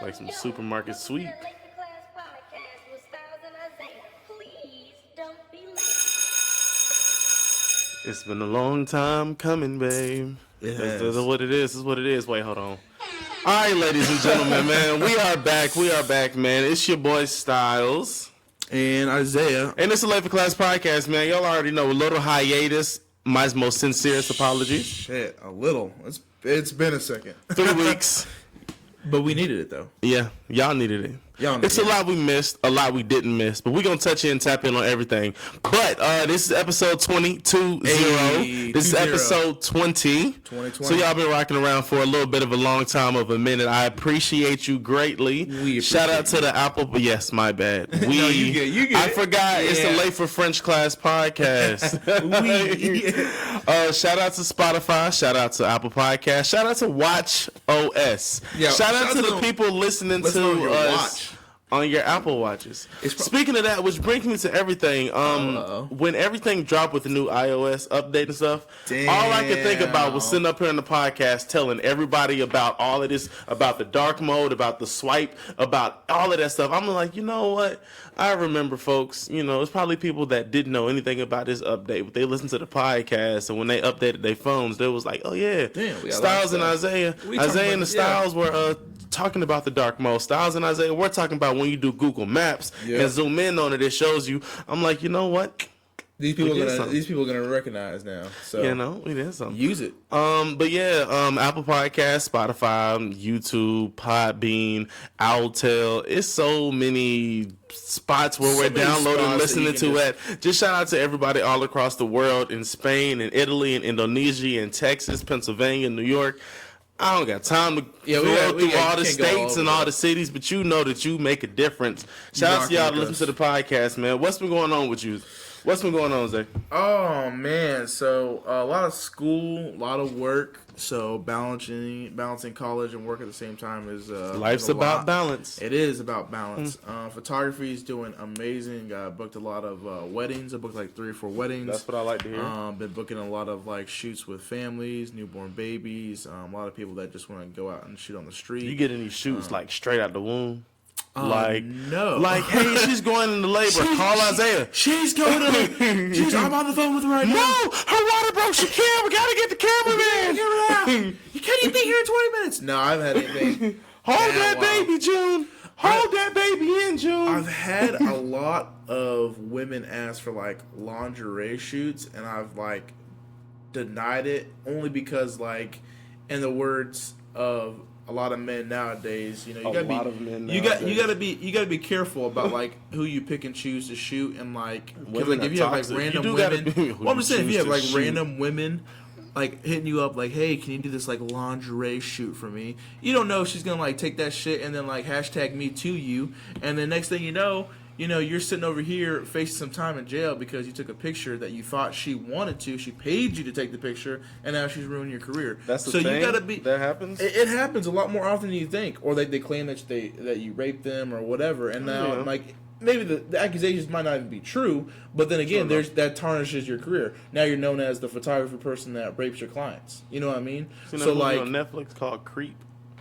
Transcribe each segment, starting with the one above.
like some supermarket sweep. Late4Class Podcast with Styles and Isaiah. Please don't be late. It's been a long time coming, babe. This is what it is. This is what it is. Wait, hold on. All right, ladies and gentlemen, man, we are back. We are back, man. It's your boy Styles and Isaiah, and it's the Late4Class Podcast, man. Y'all already know, a little hiatus. My most sincerest apologies. Shit, a little. It's been a second. 3 weeks. But we needed it, though. Yeah, y'all needed it. It's a lot we missed, a lot we didn't miss, but we're going to touch in and tap in on everything. But this is episode 2020. This is episode 20. 2020. So y'all been rocking around for a little bit of a long time, of a minute. I appreciate you greatly. Shout out to the Apple, but yes, my bad. No, you get I forgot, it's the Late for French Class Podcast. Shout out to Spotify, shout out to Apple Podcast, shout out to Watch OS. Shout out to the people listening to us on your Apple Watches. Speaking of that, which brings me to everything. When everything dropped with the new iOS update and stuff, all I could think about was sitting up here on the podcast telling everybody about all of this, about the dark mode, about the swipe, about all of that stuff. I'm like, you know what? I remember, folks, you know, it's probably people that didn't know anything about this update, but they listened to the podcast, and when they updated their phones, they was like, oh yeah, Styles and Isaiah and the Styles were talking about the dark mode. Styles and Isaiah, we're talking about when you do Google Maps and zoom in on it, it shows you. I'm like, you know what? These people are gonna recognize now. So you know, we did something. Use it. But yeah, Apple Podcast, Spotify, YouTube, Podbean, Outtell. It's so many spots where we're downloading, listening to it. Just shout out to everybody all across the world, in Spain, and Italy, and Indonesia, and Texas, Pennsylvania, New York. I don't got time to go through all the states and all the cities, but you know that you make a difference. Shout out to y'all to listen to the podcast, man. What's been going on with you? What's been going on, Zay? Oh, man. So, a lot of school, a lot of work. So, balancing college and work at the same time is life's about balance. It is about balance. Photography is doing amazing. I booked a lot of weddings. I booked like 3 or 4 weddings. That's what I like to hear. Been booking a lot of like shoots with families, newborn babies. A lot of people that just want to go out and shoot on the street. You get any shoots like straight out the womb? No. Like, hey, she's going into labor. Call Isaiah. She's going to. I'm on the phone with her right now. No, her water broke. She can't. We gotta get the cameraman. You can't even be here in 20 minutes. No, I've had anything. Hold that baby, June. Hold that baby in, June. I've had a lot of women ask for like lingerie shoots, and I've like denied it only because, like, in the words of a lot of men nowadays, you know, you gotta be careful about like who you pick and choose to shoot, and like, if you have like random women, well, I'm just saying, if you have like random women like hitting you up like, hey, can you do this like lingerie shoot for me? You don't know if she's gonna like take that shit and then like hashtag me to you, and then next thing you know, you're sitting over here facing some time in jail because you took a picture that you thought she wanted to. She paid you to take the picture, and now she's ruining your career. That's the thing? You gotta be. That happens. It happens a lot more often than you think, or they claim that you raped them or whatever, and now like maybe the accusations might not even be true, but then again, that tarnishes your career. Now you're known as the photography person that rapes your clients. You know what I mean? So like on Netflix called Creep.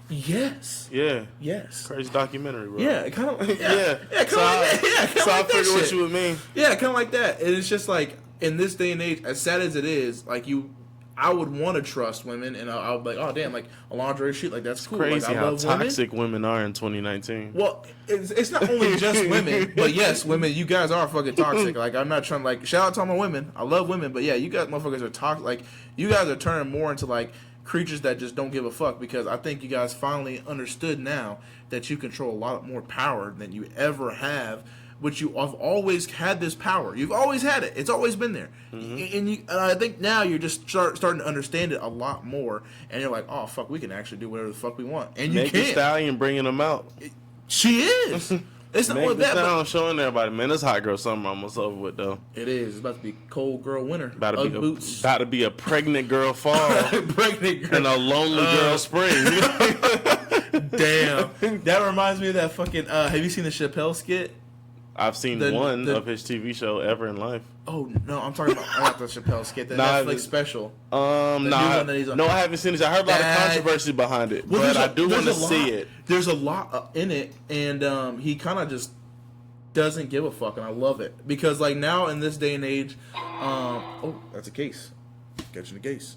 Yes. Yeah. Yes. Crazy documentary, bro. Yeah, kind of. Yeah. So I figure what you would mean. Yeah, kind of like that. And it's just like, in this day and age, as sad as it is, like I would want to trust women, and I would be like, oh damn, like a lingerie shoot, like that's cool. Crazy like, I how love toxic women are in 2019. Well, it's not only just women, but yes, women, you guys are fucking toxic. Like, I'm not trying to like shout out to all my women. I love women, but yeah, you guys motherfuckers are toxic. Like, you guys are turning more into like creatures that just don't give a fuck, because I think you guys finally understood now that you control a lot more power than you ever have, which you have always had this power. You've always had it. It's always been there. And I think now you're just starting to understand it a lot more, and you're like, oh, fuck, we can actually do whatever the fuck we want. And you can. Stallion bringing them out. She is. It's not only that, but showing everybody, man, this hot girl summer almost over with, though. It is. It's about to be cold girl winter. About to be a pregnant girl fall. Pregnant girl. And a lonely girl spring. Damn. That reminds me of that fucking, have you seen the Chappelle skit? I've seen one of his TV show ever in life. Oh no, I'm talking about the Chappelle skit, the Netflix special. I haven't seen it. I heard a lot of controversy behind it, but I do want to see it. There's a lot in it, and he kind of just doesn't give a fuck, and I love it because like now in this day and age, that's a case, catching the case.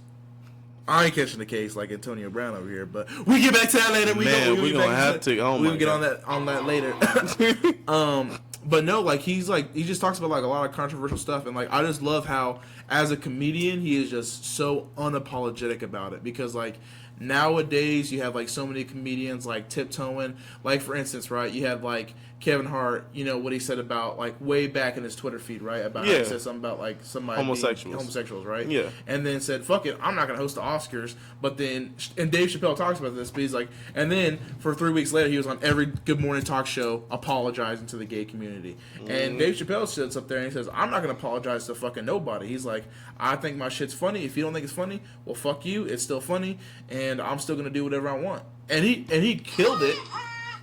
I ain't catching the case like Antonio Brown over here, but we get back to that later. We're gonna have to. Oh my God. We'll get on that later. But no, like he just talks about like a lot of controversial stuff, and like I just love how as a comedian he is just so unapologetic about it because like nowadays you have like so many comedians like tiptoeing, like for instance, right? You have like Kevin Hart, you know what he said about like way back in his Twitter feed, right? About he said something about like somebody homosexuals, right? Yeah. And then said, "Fuck it, I'm not gonna host the Oscars." But then, and Dave Chappelle talks about this, but he's like, and then for 3 weeks later, he was on every Good Morning talk show apologizing to the gay community. And Dave Chappelle sits up there and he says, "I'm not gonna apologize to fucking nobody." He's like, "I think my shit's funny. If you don't think it's funny, well, fuck you. It's still funny, and I'm still gonna do whatever I want." And he killed it.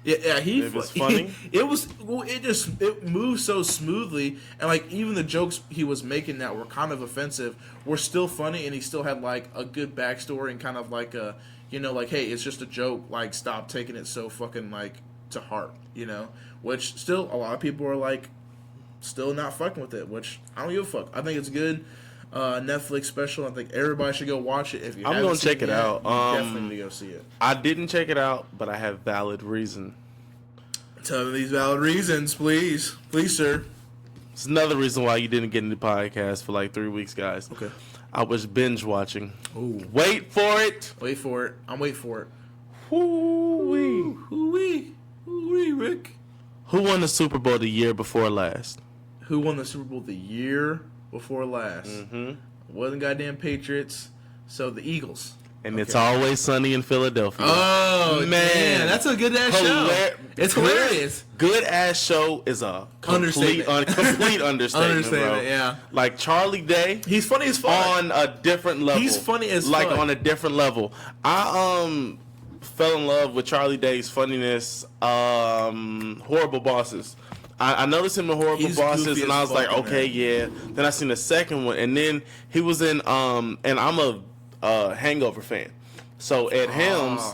Yeah, it was funny. It moved so smoothly, and like even the jokes he was making that were kind of offensive were still funny, and he still had like a good backstory and kind of like a, you know, like, hey, it's just a joke. Like, stop taking it so fucking like to heart, you know. Which still a lot of people are like still not fucking with it. Which I don't give a fuck. I think it's good. Netflix special. I think everybody should go watch it. If you I'm gonna check it out. Definitely need to go see it. I didn't check it out, but I have valid reason. Tell me these valid reasons, please, sir. It's another reason why you didn't get into the podcast for like 3 weeks, guys. Okay. I was binge watching. Ooh. Wait for it. Wait for it. I'm waiting for it. Hoo-wee, Rick. Who won the Super Bowl the year before last? Who won the Super Bowl the year before last? Mm-hmm. Wasn't goddamn Patriots, so the Eagles. And It's Always Sunny in Philadelphia. Oh, man. That's a good-ass show. It's hilarious. Good-ass show is a complete understatement, bro. Yeah. Like, Charlie Day. He's funny as fuck. On a different level. He's funny as fuck. Like, fuck. on a different level. I fell in love with Charlie Day's funniness. Horrible Bosses. I noticed him in Horrible Bosses, and I was like, okay, yeah. Then I seen the second one, and then he was in, and I'm a Hangover fan. So Ed Helms,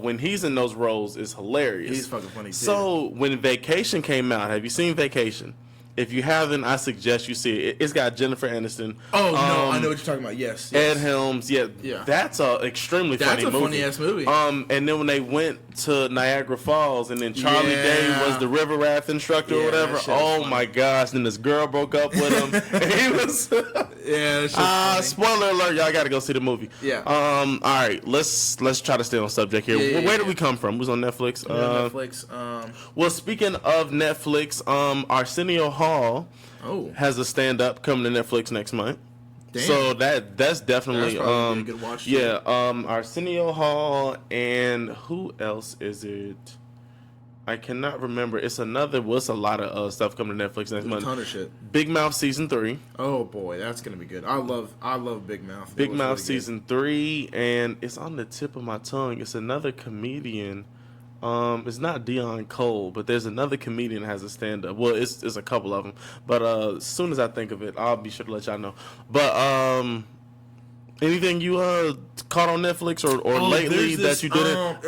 when he's in those roles, is hilarious. He's fucking funny too. So when Vacation came out, have you seen Vacation? If you haven't, I suggest you see it. It's got Jennifer Aniston. Oh, no, I know what you're talking about. Yes. Ed Helms. Yeah. That's a extremely funny movie. That's a funny-ass movie. And then when they went to Niagara Falls, and then Charlie Day was the river raft instructor or whatever. Oh, my gosh. Then this girl broke up with him. And he was... spoiler alert. Y'all got to go see the movie. Yeah. All right. Let's try to stay on subject here. Where did we come from? Who's on Netflix? Netflix. Well, speaking of Netflix, Arsenio Hall has a stand-up coming to Netflix next month. Damn. So that's definitely a good watch. Yeah, Arsenio Hall, and who else is it? I cannot remember. It's a lot of stuff coming to Netflix next month. A ton of shit. Big Mouth season 3. Oh boy, that's gonna be good. I love Big Mouth. Big Mouth season 3, and it's on the tip of my tongue. It's another comedian. It's not Dion Cole, but there's another comedian that has a stand-up. Well, it's a couple of them. But as soon as I think of it, I'll be sure to let y'all know. But anything you caught on Netflix or lately that you didn't?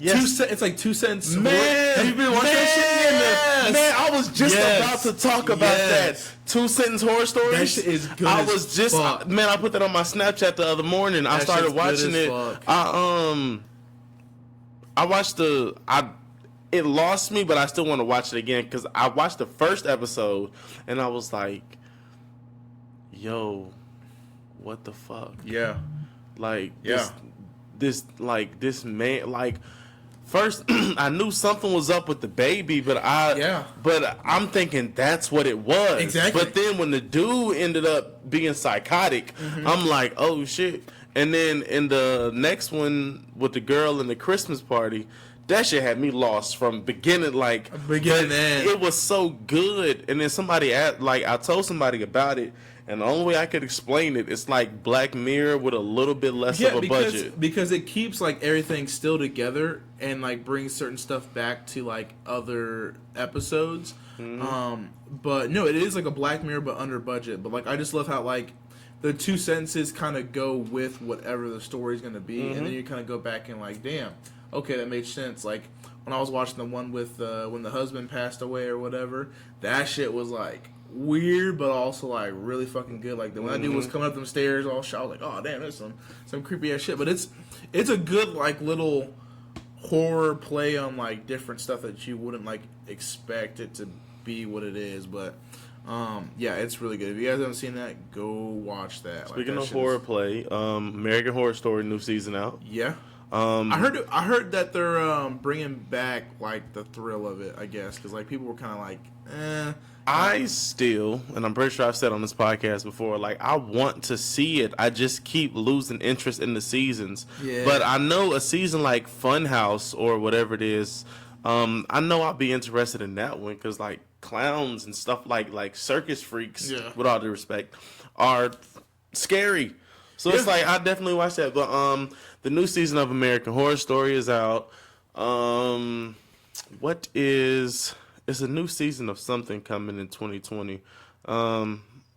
It's like 2 cents. Man, have you been watching that shit? Yes. Man, I was just about to talk about that. 2 sentence horror stories. That shit is good. I put that on my Snapchat the other morning. I started watching it. I watched it lost me, but I still want to watch it again because I watched the first episode and I was like, yo, what the fuck? Yeah. Like, this man, like, first I knew something was up with the baby, but I'm thinking that's what it was. Exactly. But then when the dude ended up being psychotic, I'm like, oh shit. And then in the next one with the girl in the Christmas party, that shit had me lost from beginning to end. It was so good. And then I told somebody about it, And the only way I could explain it, it's like Black Mirror with a little bit less of a budget. Because it keeps like everything still together and like brings certain stuff back to like other episodes. But no, it is like a Black Mirror but under budget. But like I just love how like the two sentences kind of go with whatever the story's gonna be, and then you kind of go back and like, damn, okay, that made sense. Like when I was watching the one with when the husband passed away or whatever, that shit was like weird, but also like really fucking good. Like when that dude was coming up them stairs, all shot, I was like, oh damn, that's some creepy ass shit. But it's a good like little horror play on like different stuff that you wouldn't like expect it to be what it is. But yeah, it's really good. If you guys haven't seen that, go watch that. Speaking of horror play, American Horror Story new season out. Yeah. I heard that they're bringing back like the thrill of it, I guess, because like people were kind of like, eh. I still, and I'm pretty sure I've said on this podcast before, like I want to see it. I just keep losing interest in the seasons. Yeah. But I know a season like Funhouse or whatever it is, I know I'll be interested in that one because like clowns and stuff like circus freaks, with all due respect, are scary. So it's like I definitely watch that. But the new season of American Horror Story is out. It's a new season of something coming in 2020.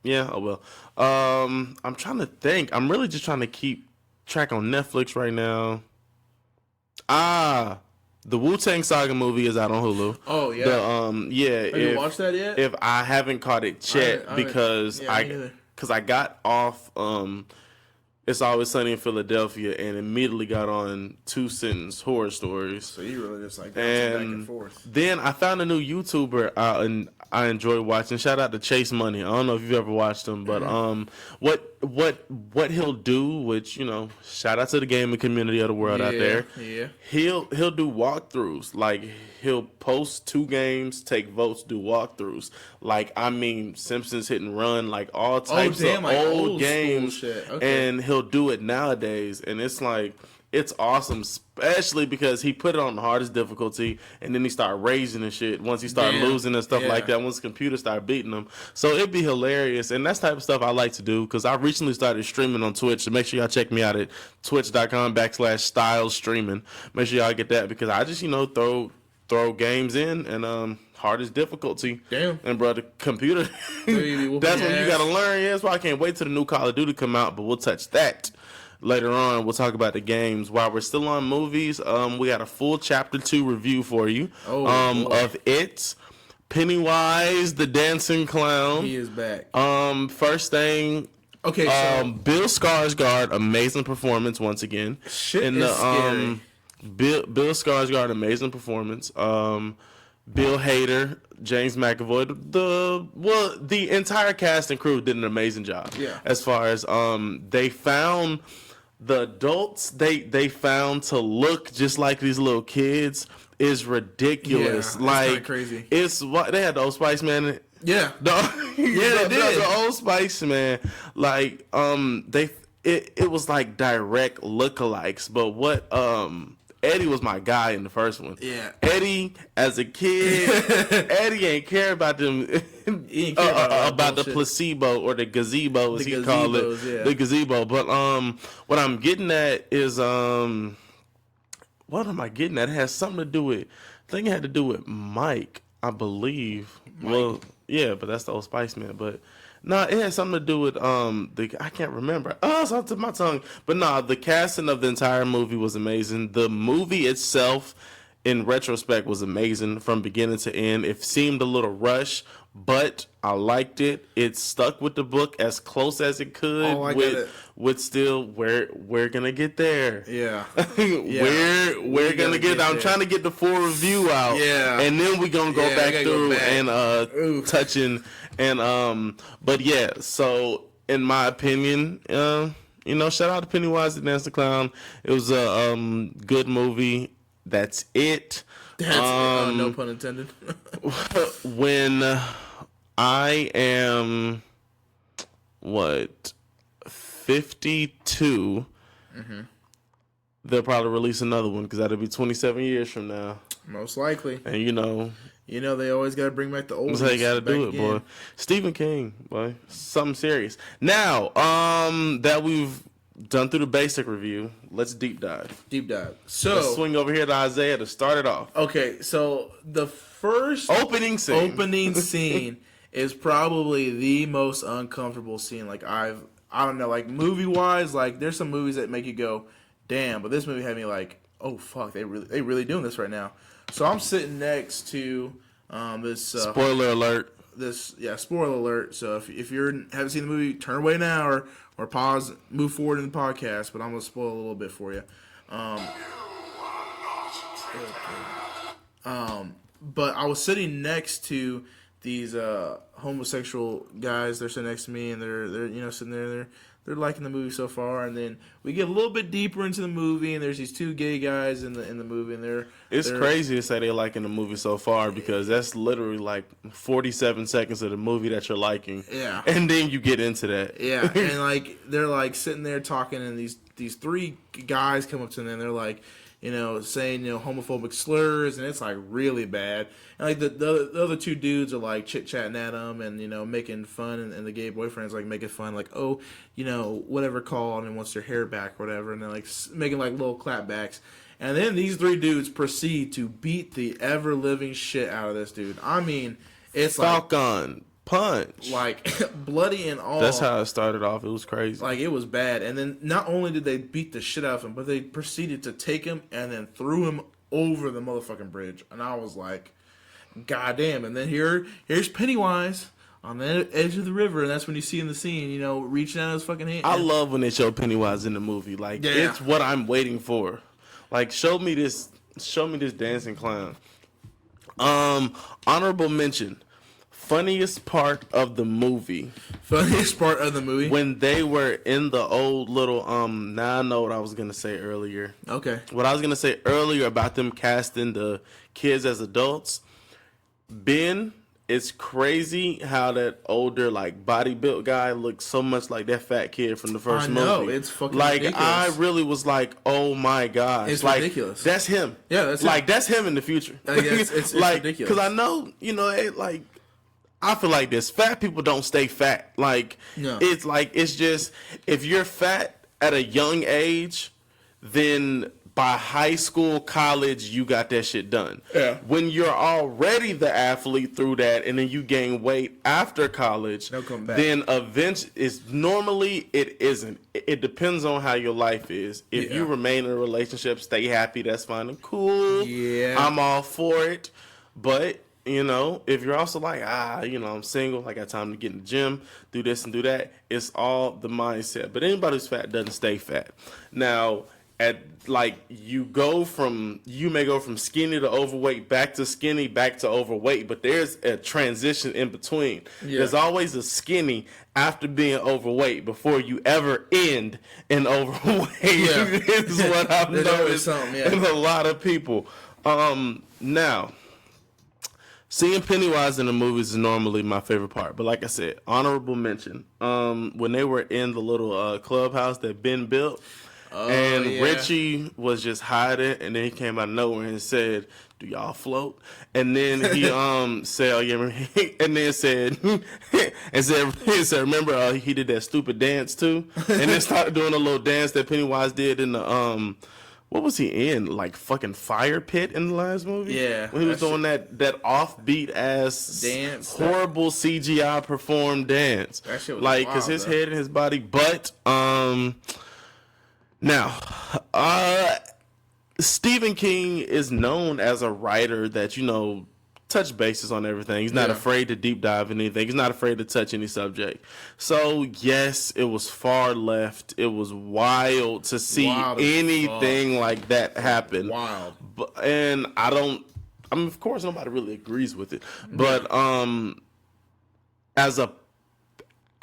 Yeah, oh well. I'm trying to think. I'm really just trying to keep track on Netflix right now. The Wu-Tang Saga movie is out on Hulu. Oh yeah. Have you watched that yet? If I haven't caught it yet, because I got off It's Always Sunny in Philadelphia and immediately got on Two Sentence Horror Stories. So you really just like back and forth. Then I found a new YouTuber and I enjoy watching. Shout out to ChaseMoney. I don't know if you've ever watched him, but what he'll do, which, you know, shout out to the gaming community of the world out there. Yeah. He'll do walkthroughs. Like he'll post 2 games, take votes, do walkthroughs. Like I mean Simpsons Hit and Run, like all types of like old games. Shit. Okay. And he'll do it nowadays, and it's like it's awesome, especially because he put it on the hardest difficulty, and then he started raising and shit once he started losing and stuff like that, once the computer started beating him. So it'd be hilarious, and that's the type of stuff I like to do, because I recently started streaming on Twitch, so make sure y'all check me out at twitch.com/Styles streaming. Make sure y'all get that, because I just, you know, throw games in, and hardest difficulty. Damn. And bro, the computer, that's when you gotta learn. Yeah, that's why I can't wait till the new Call of Duty come out, but we'll touch that later on. We'll talk about the games. While we're still on movies, we got a full Chapter 2 review for you of It. Pennywise the Dancing Clown. He is back. First thing, okay, so Bill Skarsgård, amazing performance once again. Shit is scary. Bill Skarsgård, amazing performance. Bill Hader, James McAvoy, the entire cast and crew did an amazing job. Yeah. As far as they found the adults they found to look just like these little kids is ridiculous. Yeah, like it's kinda crazy. It's what they had the Old Spice Man in it. Yeah. They did. The Old Spice Man. Like it was like direct lookalikes, but what Eddie was my guy in the first one. Yeah. Eddie, as a kid, Eddie ain't care about them about the placebo or the gazebo, as he called it. Yeah. The gazebo. But what I'm getting at is what am I getting at? It has something to do with, I think it had to do with Mike, I believe. Mike. Well, yeah, but that's the Old Spice Man. But no, it has something to do with I can't remember. Oh, it's off to my tongue. But no, the casting of the entire movie was amazing. The movie itself, in retrospect, was amazing from beginning to end. It seemed a little rushed, but I liked it. It stuck with the book as close as it could. With still we're gonna get there. Yeah. we're gonna get there. I'm trying to get the full review out. Yeah. And then we're gonna go back through and touching and but yeah, so in my opinion, you know, shout out to Pennywise the Dancing Clown. It was a good movie. That's it. No pun intended. When I am 52, they'll probably release another one because that'll be 27 years from now. Most likely. And you know they always got to bring back the old. That's how you got to do it, boy. Stephen King, boy, something serious. Now, that we've done through the basic review, let's deep dive. So let's swing over here to Isaiah to start it off. Okay, so the first opening scene is probably the most uncomfortable scene. Like I don't know, like movie wise, like there's some movies that make you go, damn, but this movie had me like, oh fuck, they really doing this right now. So I'm sitting next to this spoiler alert. Spoiler alert. So if you haven't seen the movie, turn away now or pause, move forward in the podcast. But I'm gonna spoil a little bit for you. But I was sitting next to these homosexual guys. They're sitting next to me, and they're sitting there. They're liking the movie so far, and then we get a little bit deeper into the movie, and there's these two gay guys in the movie, and it's crazy to say they liking the movie so far because that's literally like 47 seconds of the movie that you're liking. Yeah, and then you get into that. Yeah, and like they're like sitting there talking, and these three guys come up to them, and they're like, saying homophobic slurs, and it's like really bad. And like the other two dudes are like chit chatting at them, and making fun, and the gay boyfriend's like making fun, like, oh, whatever, call, and wants their hair back or whatever, and they're like making like little clapbacks. And then these three dudes proceed to beat the ever living shit out of this dude. I mean, it's Falcon punch, like bloody and all. That's how it started off. It was crazy. Like it was bad. And then not only did they beat the shit out of him, but they proceeded to take him and then threw him over the motherfucking bridge. And I was like, God damn. And then here's Pennywise on the edge of the river, and that's when you see in the scene, reaching out his fucking hand. I love when they show Pennywise in the movie. Like it's what I'm waiting for. Like show me this dancing clown. Honorable mention. Funniest part of the movie. When they were in the old little now I know what I was gonna say earlier. Okay. What I was gonna say earlier about them casting the kids as adults. Ben, it's crazy how that older like body built guy looks so much like that fat kid from the first movie. I know, it's fucking ridiculous. I really was like, oh my gosh. It's like, ridiculous. That's him. Yeah, that's like him. That's him in the future. It's like, ridiculous. Because I know, like I feel like this. Fat people don't stay fat. Like, no. It's just, if you're fat at a young age, then by high school, college, you got that shit done. Yeah. When you're already the athlete through that, and then you gain weight after college, then eventually, it isn't. It depends on how your life is. If you remain in a relationship, stay happy, that's fine and cool. Yeah. I'm all for it. But if you're also like, I'm single, I got time to get in the gym, do this and do that, it's all the mindset. But anybody who's fat doesn't stay fat. Now, you may go from skinny to overweight, back to skinny, back to overweight, but there's a transition in between. Yeah. There's always a skinny after being overweight before you ever end in overweight. Yeah. Is what I've noticed in a lot of people. Now, seeing Pennywise in the movies is normally my favorite part, but like I said, honorable mention. When they were in the little clubhouse that Ben built, Richie was just hiding, and then he came out of nowhere and said, "Do y'all float?" And then he said, "Oh yeah," and then said, "Remember he did that stupid dance too?" And then started doing a little dance that Pennywise did in the what was he in? Like fucking Fire Pit in the last movie? Yeah. When he was doing that offbeat ass dance, horrible CGI performed dance. That shit was like, cause his head and his body. But now, Stephen King is known as a writer that touch bases on everything. He's not afraid to deep dive in anything. He's not afraid to touch any subject. So yes, it was far left. It was wild to see anything like that happen. Wild. And of course nobody really agrees with it. But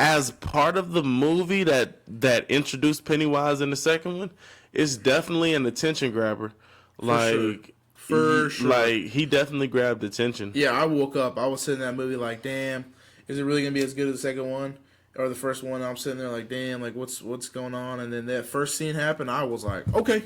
as part of the movie that introduced Pennywise in the second one, it's definitely an attention grabber. For sure. Like, he definitely grabbed attention. Yeah, I woke up. I was sitting in that movie like, damn, is it really going to be as good as the second one? or the first one. I'm sitting there like, damn, like what's going on? And then that first scene happened. I was like, okay,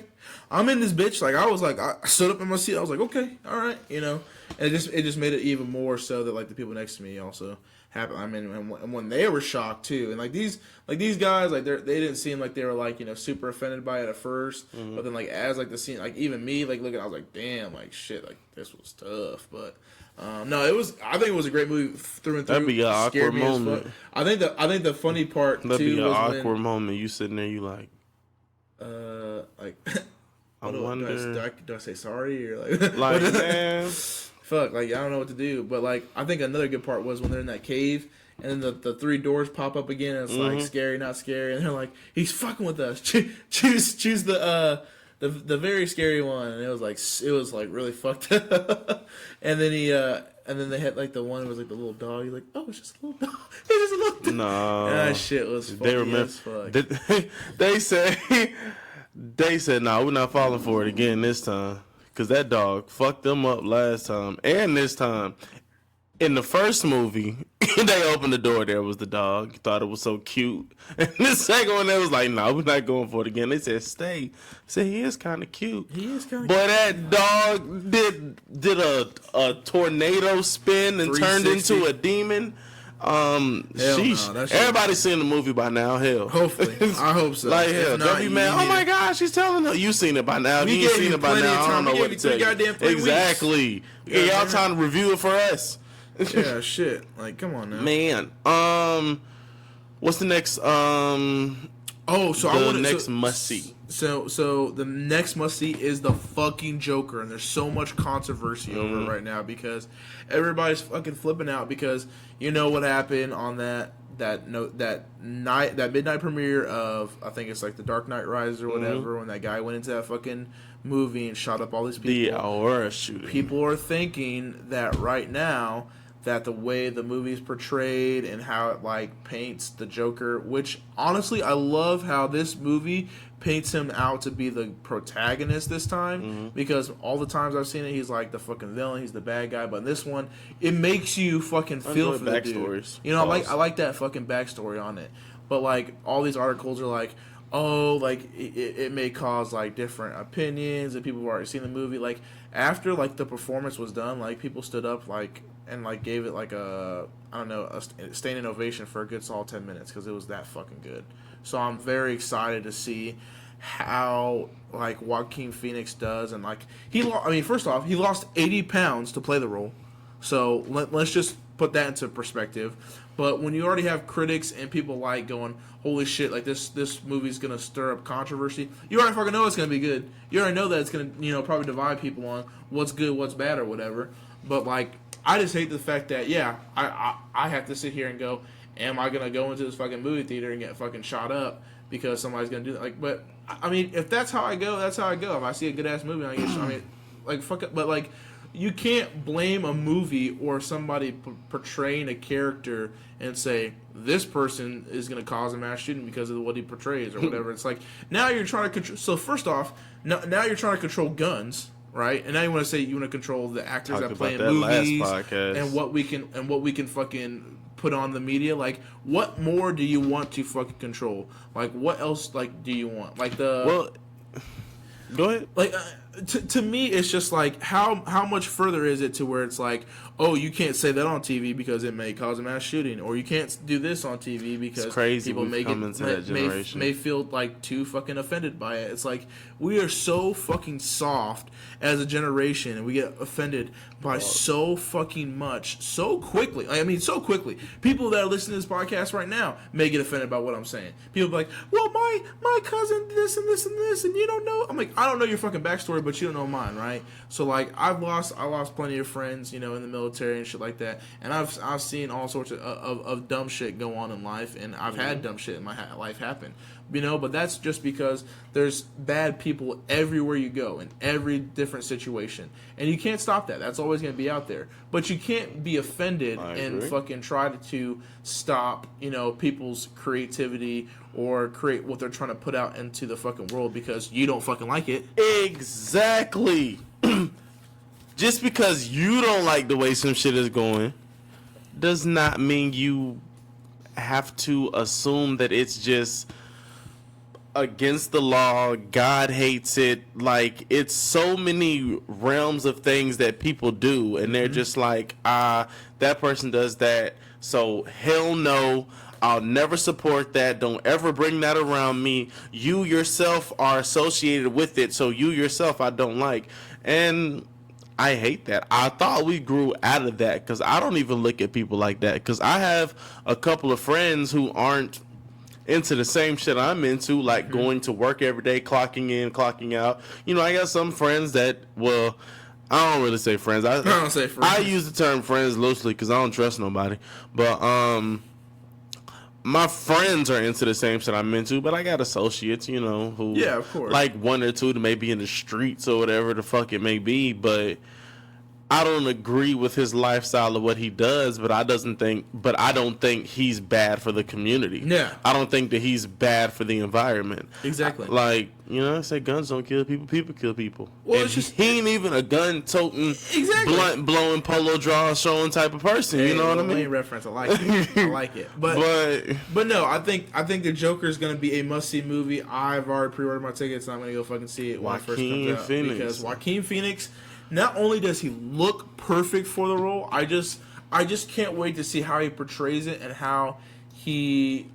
I'm in this bitch. Like I was like, I stood up in my seat. I was like, okay, all right, you know. And it just made it even more so that like the people next to me also happened. I mean, and when they were shocked too, and like these guys, like they didn't seem like they were like, you know, super offended by it at first, but then like as like the scene, like even me like looking, I was like, damn, like shit, like this was tough, but. No, I think it was a great movie through and through. That'd be an awkward moment. I think the funny part That'd too be an was awkward moment. You sitting there, you like, like, I wonder. Do I say sorry or like, like man, fuck, like I don't know what to do. But like, I think another good part was when they're in that cave and then the three doors pop up again. And it's like scary, not scary, and they're like, he's fucking with us. Choose the very scary one, and it was like really fucked up. And then they had like the one that was like the little dog. You're like, oh, it's just a little dog. It's just a little dog. No, and that shit was funny as fuck. They said, no, we're not falling for it again this time, because that dog fucked them up last time and this time. In the first movie, they opened the door. There was the dog. Thought it was so cute. And the second one, they was like, "No, we're not going for it again." They said, "Stay." Said he is kind of cute. He is kind of. But that dog did a tornado spin and turned into a demon. Everybody's seen the movie by now. Hell, hopefully, I hope so. Like hell, don't be mad. Oh my gosh, she's telling her. You seen it by now. You ain't seen it by now. I don't know what to tell you. Exactly. Yeah, y'all trying to review it for us. Yeah, shit. Like, come on now, man. What's the next? Next must see. So the next must see is the fucking Joker, and there's so much controversy over it right now because everybody's fucking flipping out because you know what happened on that midnight premiere of, I think it's like The Dark Knight Rises or whatever, when that guy went into that fucking movie and shot up all these people. The Aurora shooting. People are thinking that right now that the way the movie's portrayed and how it like paints the Joker, which honestly I love how this movie paints him out to be the protagonist this time, because all the times I've seen it he's like the fucking villain, he's the bad guy, but in this one it makes you fucking feel for the dude. You know, I like that fucking backstory on it. But like all these articles are like, oh, like it may cause like different opinions and people who've already seen the movie. Like after like the performance was done, like people stood up like and like gave it like a standing ovation for a good solid 10 minutes because it was that fucking good. So I'm very excited to see how like Joaquin Phoenix does, and like first off, he lost 80 pounds to play the role. So let's just put that into perspective. But when you already have critics and people like going, holy shit, like this movie's gonna stir up controversy, you already fucking know it's gonna be good. You already know that it's gonna, you know, probably divide people on what's good, what's bad, or whatever. But like, I just hate the fact that I have to sit here and go, am I gonna go into this fucking movie theater and get fucking shot up because somebody's gonna do that? Like, but I mean, if that's how I go, that's how I go. If I see a good ass movie, I get shot. I mean, like fuck it, but like. You can't blame a movie or somebody portraying a character and say this person is going to cause a mass shooting because of what he portrays or whatever. It's like now you're trying to control. So first off, now you're trying to control guns, right? And now you want to say you want to control the actors that play in movies and what we can fucking put on the media. Like, what more do you want to fucking control? Like, what else like do you want? Like go ahead. Like. To me, it's just like how much further is it to where it's like, oh, you can't say that on TV because it may cause a mass shooting, or you can't do this on TV because people may feel like too fucking offended by it. It's like we are so fucking soft as a generation, and we get offended by so fucking much so quickly. I mean, so quickly. People that are listening to this podcast right now may get offended by what I'm saying. People be like, well, my cousin this and this and this, and you don't know. I'm like, I don't know your fucking backstory, but you don't know mine, right? So like, I lost plenty of friends, you know, in the military and shit like that, and I've seen all sorts of dumb shit go on in life, and I've had dumb shit in my life happen, you know. But that's just because there's bad people everywhere you go in every different situation, and you can't stop that. That's always going to be out there, but you can't be offended and fucking try to stop, you know, people's creativity or create what they're trying to put out into the fucking world because you don't fucking like it. Exactly. Just because you don't like the way some shit is going does not mean you have to assume that it's just against the law. God hates it. Like, it's so many realms of things that people do, and they're just like, that person does that, so hell no, I'll never support that. Don't ever bring that around me. You yourself are associated with it, so you yourself I don't like. And I hate that. I thought we grew out of that, because I don't even look at people like that, because I have a couple of friends who aren't into the same shit I'm into, like going to work every day, clocking in, clocking out. You know, I got some friends that, well, I don't really say friends. I don't say friends. I use the term friends loosely because I don't trust nobody. But my friends are into the same shit I'm into, but I got associates, you know, who, of course, like one or two that may be in the streets or whatever the fuck it may be, but I don't agree with his lifestyle of what he does, but I don't think he's bad for the community. Yeah. I don't think that he's bad for the environment. Exactly. Like, you know, I say guns don't kill people, people kill people. Well, and it's just, he ain't even a gun-toting, blunt blowing, polo draw showing type of person. Hey, you know what I mean? Lane reference. I like it. I like it. But no, I think the Joker is going to be a must-see movie. I've already pre-ordered my tickets, and I'm going to go fucking see it when it first comes out. Because Joaquin Phoenix, not only does he look perfect for the role, I just can't wait to see how he portrays it and how he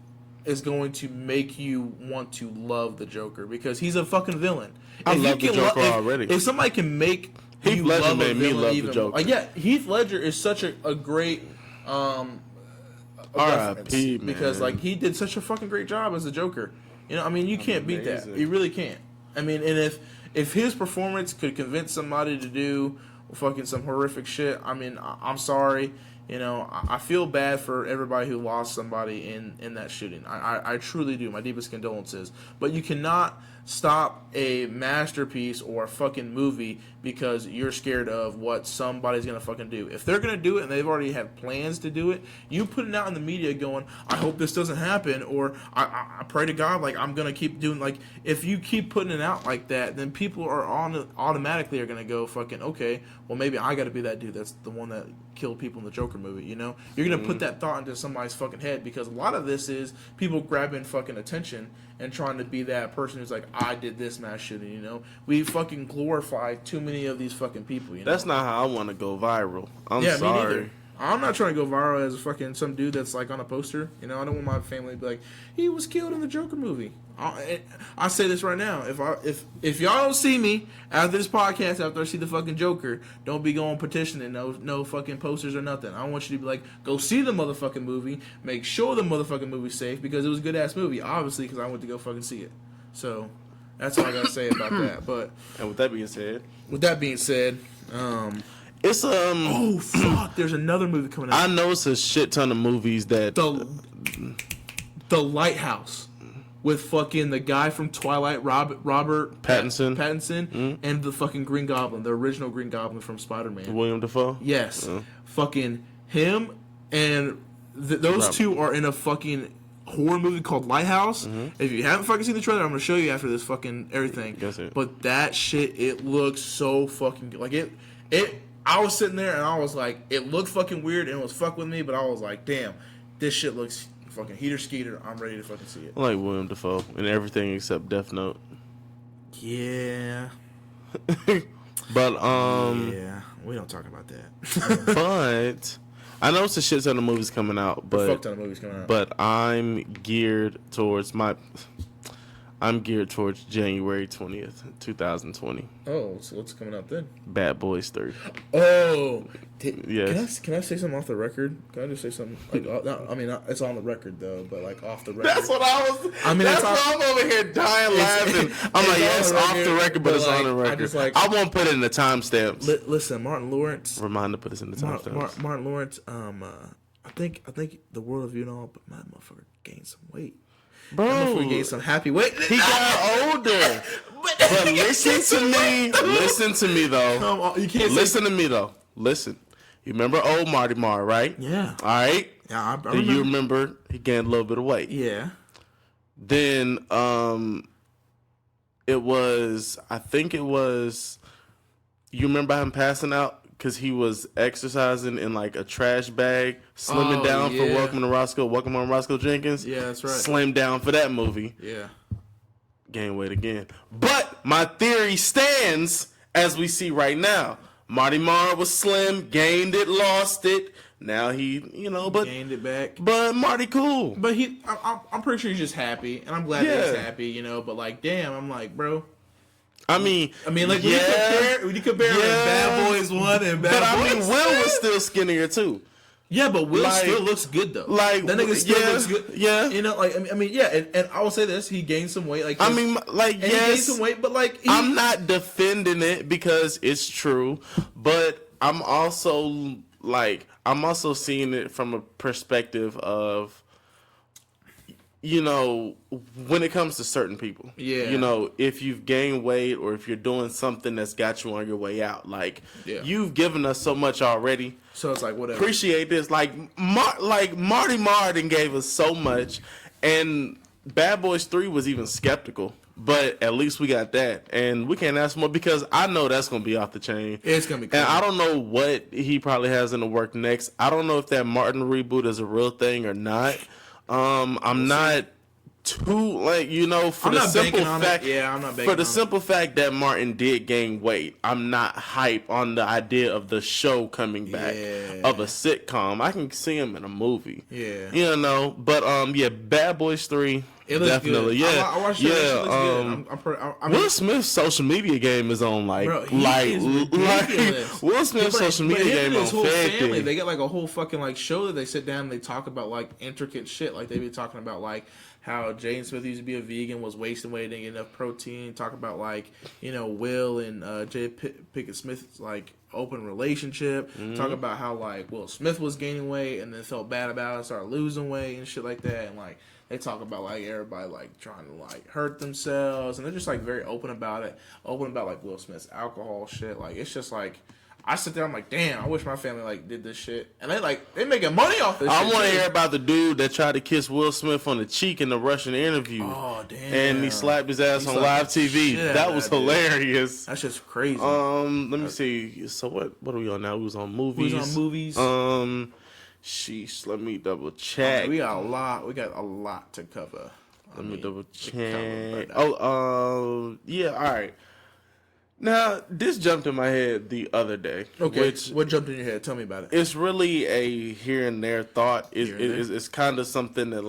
is going to make you want to love the Joker, because he's a fucking villain. I love the Joker already. If somebody can make Heath Ledger made me love the Joker. Yeah, Heath Ledger is such a great R.I.P. because like he did such a fucking great job as the Joker. You know, I mean, you can't beat that. You really can't. I mean, and if his performance could convince somebody to do fucking some horrific shit, I mean, I'm sorry. You know, I feel bad for everybody who lost somebody in that shooting. I truly do. My deepest condolences. But you cannot stop a masterpiece or a fucking movie because you're scared of what somebody's going to fucking do. If they're going to do it and they've already have plans to do it, you put it out in the media going, I hope this doesn't happen, or I pray to God, like, I'm going to keep doing, like, if you keep putting it out like that, then people are automatically are going to go fucking, okay, well, maybe I got to be that dude that's the one that killed people in the Joker movie, you know? You're going to put that thought into somebody's fucking head, because a lot of this is people grabbing fucking attention and trying to be that person who's like, I did this mass shooting, you know? We fucking glorify too many of these fucking people, you know? That's not how I want to go viral. I'm sorry. Me neither. I'm not trying to go viral as fucking some dude that's like on a poster. You know, I don't want my family to be like, he was killed in the Joker movie. I say this right now. If y'all don't see me after this podcast, after I see the fucking Joker, don't be going petitioning no fucking posters or nothing. I want you to be like, go see the motherfucking movie. Make sure the motherfucking movie's safe, because it was a good ass movie, obviously, because I went to go fucking see it. So that's all I gotta say about that. But and with that being said, it's oh fuck, there's another movie coming out. I know it's a shit ton of movies that The Lighthouse with fucking the guy from Twilight, Robert Pattinson, and the fucking Green Goblin, the original Green Goblin from Spider-Man, William Dafoe. Yes, fucking him and those two are in a fucking horror movie called Lighthouse. If you haven't fucking seen the trailer, I'm gonna show you after this fucking everything. But that shit, it looks so fucking good. Like it. I was sitting there and I was like, it looked fucking weird and it was fuck with me, but I was like, damn, this shit looks fucking heater skeeter. I'm ready to fucking see it. I like William Dafoe in everything except Death Note. Yeah. But yeah, we don't talk about that. But I know it's a shit ton of movies coming out, but fuck ton of movies coming out. But I'm geared towards January 20th, 2020. Oh, so what's coming out then? Bad Boys 3. Oh, yes. Can I say something off the record? Can I just say something? Like, it's on the record though, but like off the record. That's what I was. That's why I'm over here dying laughing. I'm like, yes, off the record, but it's on the record. I won't put it in the timestamps. Listen, Martin Lawrence. Remind to put us in the timestamps. Martin Lawrence. I think the world of you and all, but my motherfucker gained some weight. Bro, we gained some happy weight. He got older. But listen to me. Listen to me though. Come on, you can't listen to me though. Listen. You remember old Marty Marr, right? Yeah. All right. Yeah, I remember. Do you remember he gained a little bit of weight? Yeah. Then it was. You remember him passing out because he was exercising in like a trash bag, slimming down for Welcome Home Roscoe Jenkins. Yeah, that's right. Slimmed down for that movie. Yeah. Gained weight again. But my theory stands as we see right now. Marty Marr was slim, gained it, lost it. Now he, but gained it back. But Marty cool. But I'm pretty sure he's just happy, and I'm glad that he's happy, But like, damn, I'm like, bro. I mean, like when you compare him Bad Boys 1 and Bad Boys 2. Will was still skinnier too. Yeah, but Will still looks good though. Like that nigga still looks good. Yeah, and I will say this: he gained some weight. He gained some weight, but I'm not defending it because it's true, but I'm also seeing it from a perspective of, when it comes to certain people. Yeah. If you've gained weight or if you're doing something that's got you on your way out, you've given us so much already. So it's like, whatever. Appreciate this. Marty Martin gave us so much, and Bad Boys 3 was even skeptical. But at least we got that, and we can't ask more because I know that's gonna be off the chain. It's gonna be crazy. And I don't know what he probably has in the work next. I don't know if that Martin reboot is a real thing or not. I'm not too for the simple fact. Yeah, I'm not banking for the simple fact that Martin did gain weight. I'm not hype on the idea of the show coming back of a sitcom. I can see him in a movie. Yeah, but Bad Boys 3. It looks definitely, good. yeah, I watched it. It looks good. Will Smith's social media game is on Will Smith's social media game on whole family. They got like a whole fucking show that they sit down and they talk about intricate shit. Like they be talking about how Jaden Smith used to be a vegan, was wasting weight, didn't get enough protein. Talk about Will and Jay Pickett Smith's open relationship. Mm-hmm. Talk about how Will Smith was gaining weight and then felt bad about it, started losing weight and shit like that, and they talk about everybody trying to hurt themselves, and they're just very open about it, Will Smith's alcohol shit. It's just I sit there, I'm like, damn, I wish my family did this shit, and they making money off this. I shit want to too. hear about the dude that tried to kiss Will Smith on the cheek in the Russian interview. Oh damn! And he slapped his ass on live TV. That was hilarious. That's just crazy. Let me see. So what are we on now? We was on movies. Sheesh, let me double check. We got a lot to cover. Let me double check. All right. Now, this jumped in my head the other day. Okay. What jumped in your head? Tell me about it. It's really a here and there thought. It's kind of something that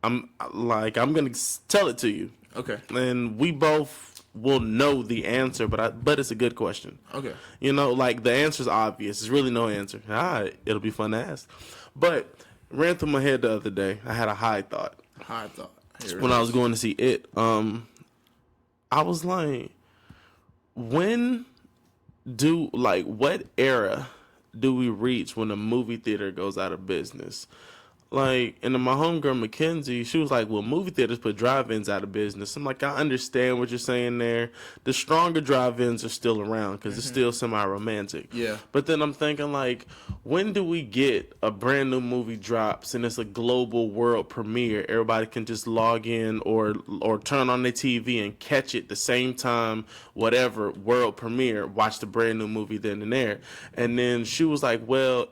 I'm gonna tell it to you. Okay. And we both will know the answer, but it's a good question. Okay. The answer's obvious. There's really no answer. It'll be fun to ask. But ran through my head the other day. I had a high thought. When I was going to see it. I was like, what era do we reach when a movie theater goes out of business? And then my homegirl Mackenzie, she was like, well, movie theaters put drive-ins out of business. I'm like, I understand what you're saying there. The stronger drive-ins are still around because it's still semi-romantic. Yeah. But then I'm thinking, when do we get a brand new movie drops and it's a global world premiere? Everybody can just log in or turn on their TV and catch it the same time, whatever, world premiere, watch the brand new movie then and there. And then she was like, well,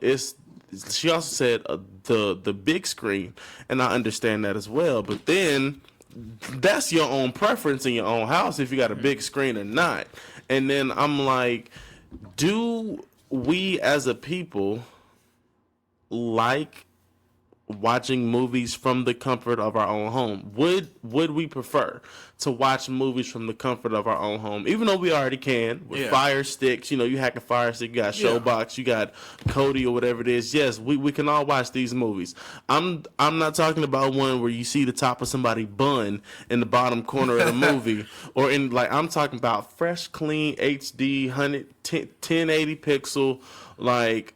she also said the big screen, and I understand that as well. But then that's your own preference in your own house if you got a big screen or not. And then I'm like, do we as a people like watching movies from the comfort of our own home? Would we prefer to watch movies from the comfort of our own home, even though we already can with Fire Sticks? You hack a Fire Stick, you got Showbox, you got Kodi or whatever it is. Yes, we can all watch these movies. I'm not talking about one where you see the top of somebody's bun in the bottom corner of the movie, or I'm talking about fresh, clean HD 1080 pixel,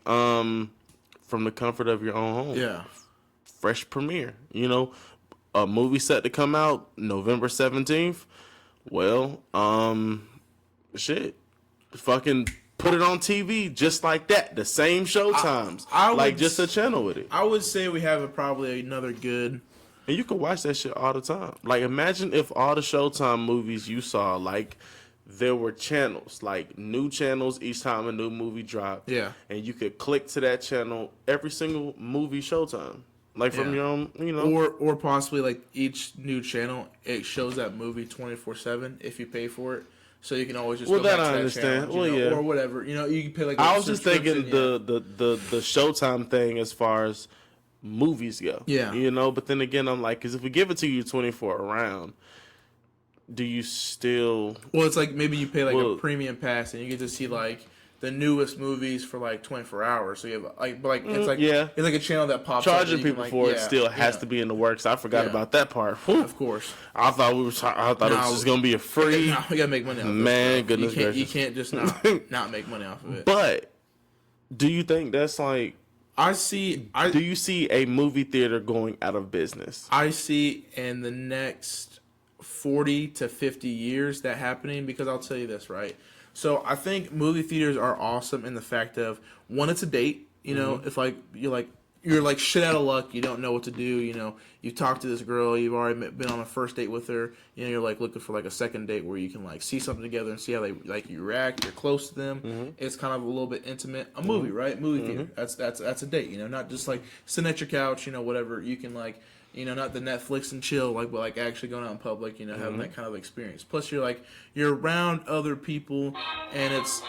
from the comfort of your own home. Yeah. Fresh premiere, a movie set to come out November 17th. Well, fucking put it on TV just like that. The same show times, just a channel with it. I would say we have probably another good. And you can watch that shit all the time. Imagine if all the Showtime movies you saw, there were channels, like new channels each time a new movie dropped. Yeah. And you could click to that channel every single movie showtime. Like from your own, Or possibly like each new channel, it shows that movie 24/7 if you pay for it. So you can always just go back to that channel, or whatever. You can pay like. I was just thinking the Showtime thing as far as movies go. Yeah. But then again, I'm like, because if we give it to you 24 around, do you still? Well, it's like maybe you pay like a premium pass and you get to see like the newest movies for like 24 hours. So you have it's like a channel that pops charging up people for it still has to be in the works. I forgot about that part. Whew. Of course. I thought it was just gonna be a free. No, we gotta make money off of it. Man, goodness gracious. You can't just not make money off of it. But do you think that's like? Do you see a movie theater going out of business? I see in the next 40 to 50 years that happening, because I'll tell you this, right? So I think movie theaters are awesome in the fact of, one, it's a date. If like you're like shit out of luck, you don't know what to do. You talk to this girl, you've already been on a first date with her. You're like looking for like a second date where you can like see something together and see how they like you react. You're close to them. It's kind of a little bit intimate. A movie, right? Movie theater. That's a date. Not just like sitting at your couch. Whatever. You can like. Not the Netflix and chill, but like actually going out in public, having that kind of experience. Plus, you're around other people, and it's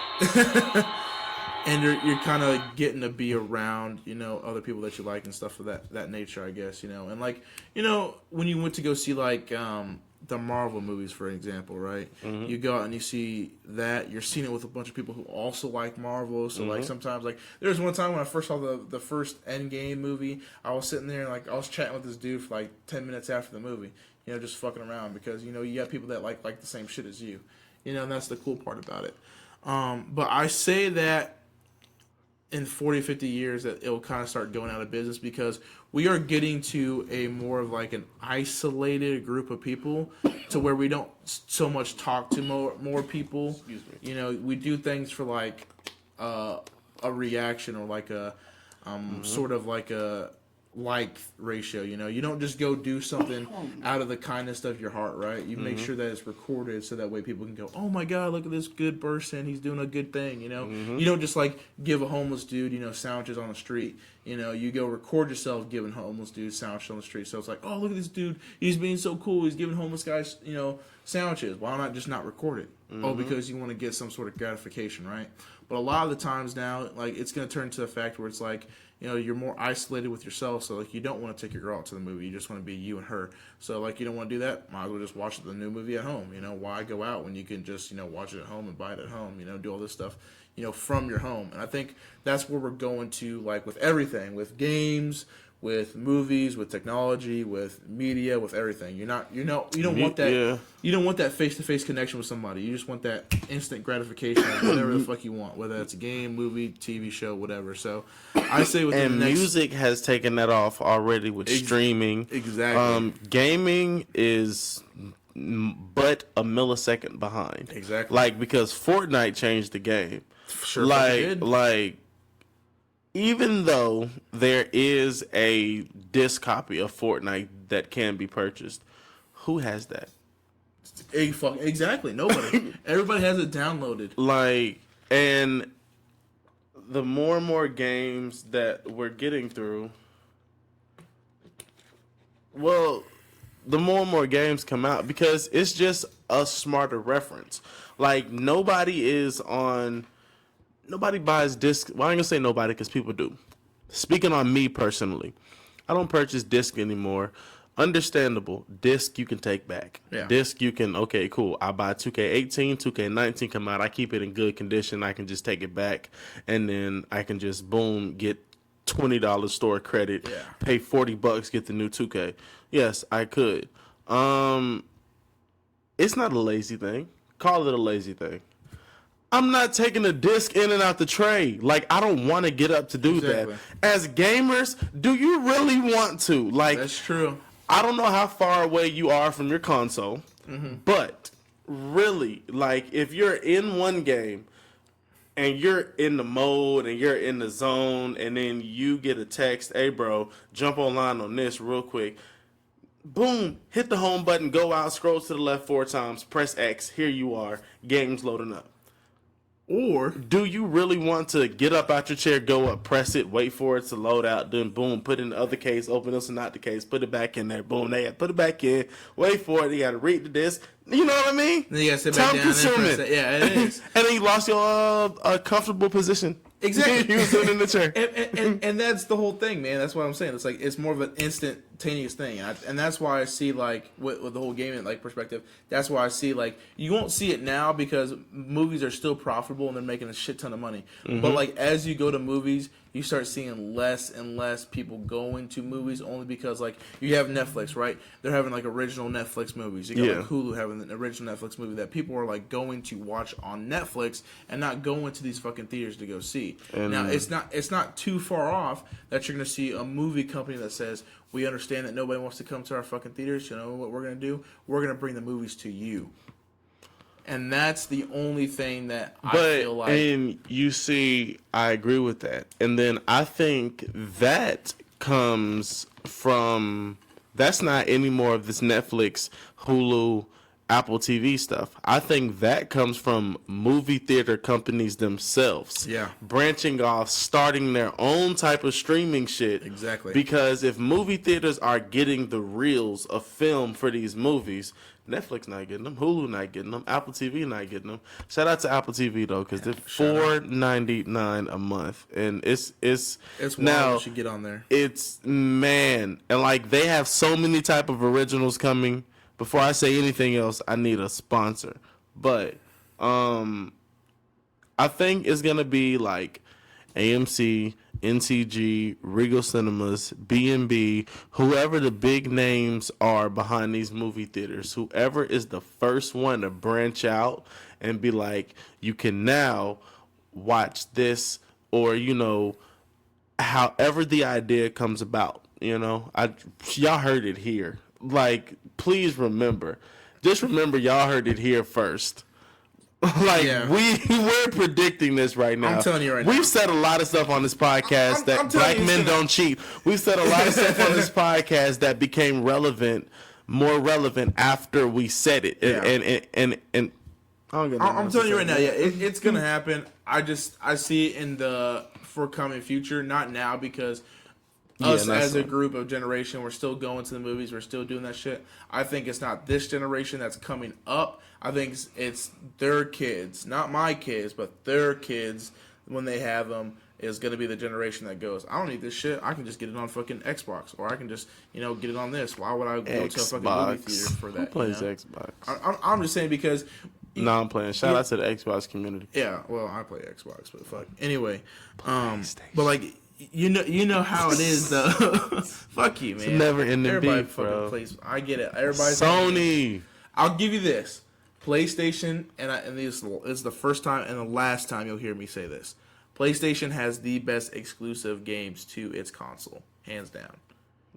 and you're kind of getting to be around, other people that you like and stuff of that nature, I guess, and like, when you went to go see like the Marvel movies, for example, right? You go out and you see that, you're seeing it with a bunch of people who also like Marvel. So like sometimes, like there was one time when I first saw the first Endgame movie, I was sitting there and like I was chatting with this dude for like 10 minutes after the movie, just fucking around, because you got people that like the same shit as you, and that's the cool part about it. But I say that in 40, 50 years that it will kind of start going out of business, because we are getting to a more of like an isolated group of people, to where we don't so much talk to more people. Excuse me. We do things for like a reaction, or like a sort of like a like ratio. You don't just go do something out of the kindness of your heart, right? You make sure that it's recorded, so that way people can go, oh my god, look at this good person, he's doing a good thing. You don't just like give a homeless dude sandwiches on the street. You go record yourself giving homeless dudes sandwiches on the street. So it's like, oh, look at this dude, he's being so cool, he's giving homeless guys sandwiches. Why not just not record it? Oh, because you want to get some sort of gratification, right? But a lot of the times now, like, it's going to turn to the fact where it's like, you're more isolated with yourself. So like, you don't want to take your girl out to the movie. You just want to be you and her. So like, you don't want to do that. Might as well just watch the new movie at home. Why go out when you can just watch it at home and buy it at home? Do all this stuff from your home. And I think that's where we're going to, like, with everything, with games, with movies, with technology, with media, with everything. You don't want that. You don't want that face-to-face connection with somebody. You just want that instant gratification of whatever the fuck you want, whether it's a game, movie, TV show, whatever. So I say with music has taken that off already with streaming. Exactly. Gaming is but a millisecond behind. Exactly. Like, because Fortnite changed the game. Sure. Like even though there is a disc copy of Fortnite that can be purchased, who has that? Exactly. Nobody. Everybody has it downloaded. Like, and the more and more games that we're getting through, the more and more games come out, because it's just a smarter reference. Like, nobody buys disc. Well, I ain't gonna say nobody, because people do. Speaking on me personally, I don't purchase disc anymore. Understandable. Disc you can take back. Yeah. Disc you can, okay, cool. I buy 2K18, 2K19 come out. I keep it in good condition. I can just take it back, and then I can just, boom, get $20 store credit. Yeah. Pay $40, get the new 2K. Yes, I could. It's not a lazy thing. Call it a lazy thing. I'm not taking a disc in and out the tray. Like, I don't want to get up to do that. As gamers, do you really want to? Like, that's true. I don't know how far away you are from your console, but really, like, if you're in one game and you're in the mode and you're in the zone, and then you get a text, hey, bro, jump online on this real quick. boom, hit the home button, go out, scroll to the left 4 times, press X, here you are, game's loading up. Or do you really want to get up out your chair, go up, press it, wait for it to load out, then boom, put it in the other case, open this and not the case, put it back in there, boom, they put it back in, wait for it, you got to read the disc. You know what I mean? Then you got to sit back down and press it. Yeah, it is. And then you lost your comfortable position. Exactly. You was sitting in the chair. And that's the whole thing, man. That's what I'm saying. It's like it's more of an instantaneous thing, and that's why I see like with the whole gaming like perspective. That's why I see like you won't see it now because movies are still profitable and they're making a shit ton of money. Mm-hmm. But like as you go to movies, you start seeing less and less people going to movies only because like you have Netflix, right? They're having like original Netflix movies. You got like Hulu having an original Netflix movie that people are like going to watch on Netflix and not going to these fucking theaters to go see. And now it's not too far off that you're gonna see a movie company that says we understand that nobody wants to come to our fucking theaters. You know what we're gonna do? We're gonna bring the movies to you. And that's the only thing that I feel like. And you see, I agree with that. And then I think that comes from, that's not any more of this Netflix, Hulu, Apple TV stuff. I think that comes from movie theater companies themselves. Yeah. Branching off, starting their own type of streaming shit. Exactly. Because if movie theaters are getting the reels of film for these movies, Netflix not getting them, Hulu not getting them, Apple TV not getting them. Shout out to Apple TV though, because they're $4.99 a month, and it's now you should get on there. It's and like they have so many type of originals coming. Before I say anything else, I need a sponsor, but I think it's gonna be like AMC, NCG, Regal Cinemas, B&B, whoever the big names are behind these movie theaters, whoever is the first one to branch out and be like, you can now watch this, or, you know, however the idea comes about, you know, y'all heard it here. Like, please remember, just remember y'all heard it here first. Like, we're predicting this right now. I'm telling you right now. We've said a lot of stuff on this podcast that black men don't cheat. We've said a lot of stuff on this podcast that became more relevant after we said it. And I'm telling you right now, it's gonna happen. I see it in the forthcoming future, not now because us as a group of generation, we're still going to the movies, we're still doing that shit. I think it's not this generation that's coming up. I think it's their kids, not my kids, but their kids when they have them is going to be the generation that goes, I don't need this shit. I can just get it on fucking Xbox, or I can just, you know, get it on this. Why would I go to a fucking movie theater for that? Who plays Xbox? I'm just saying because. No, I'm playing. Shout out to the Xbox community. Yeah, well, I play Xbox, but fuck. Anyway, but like. You know how it is though. Fuck you, man. It's never ending Everybody beef, fucking bro. plays. I get it. Everybody's Sony. I'll give you this. PlayStation, and this is the first time and the last time you'll hear me say this. PlayStation has the best exclusive games to its console, hands down.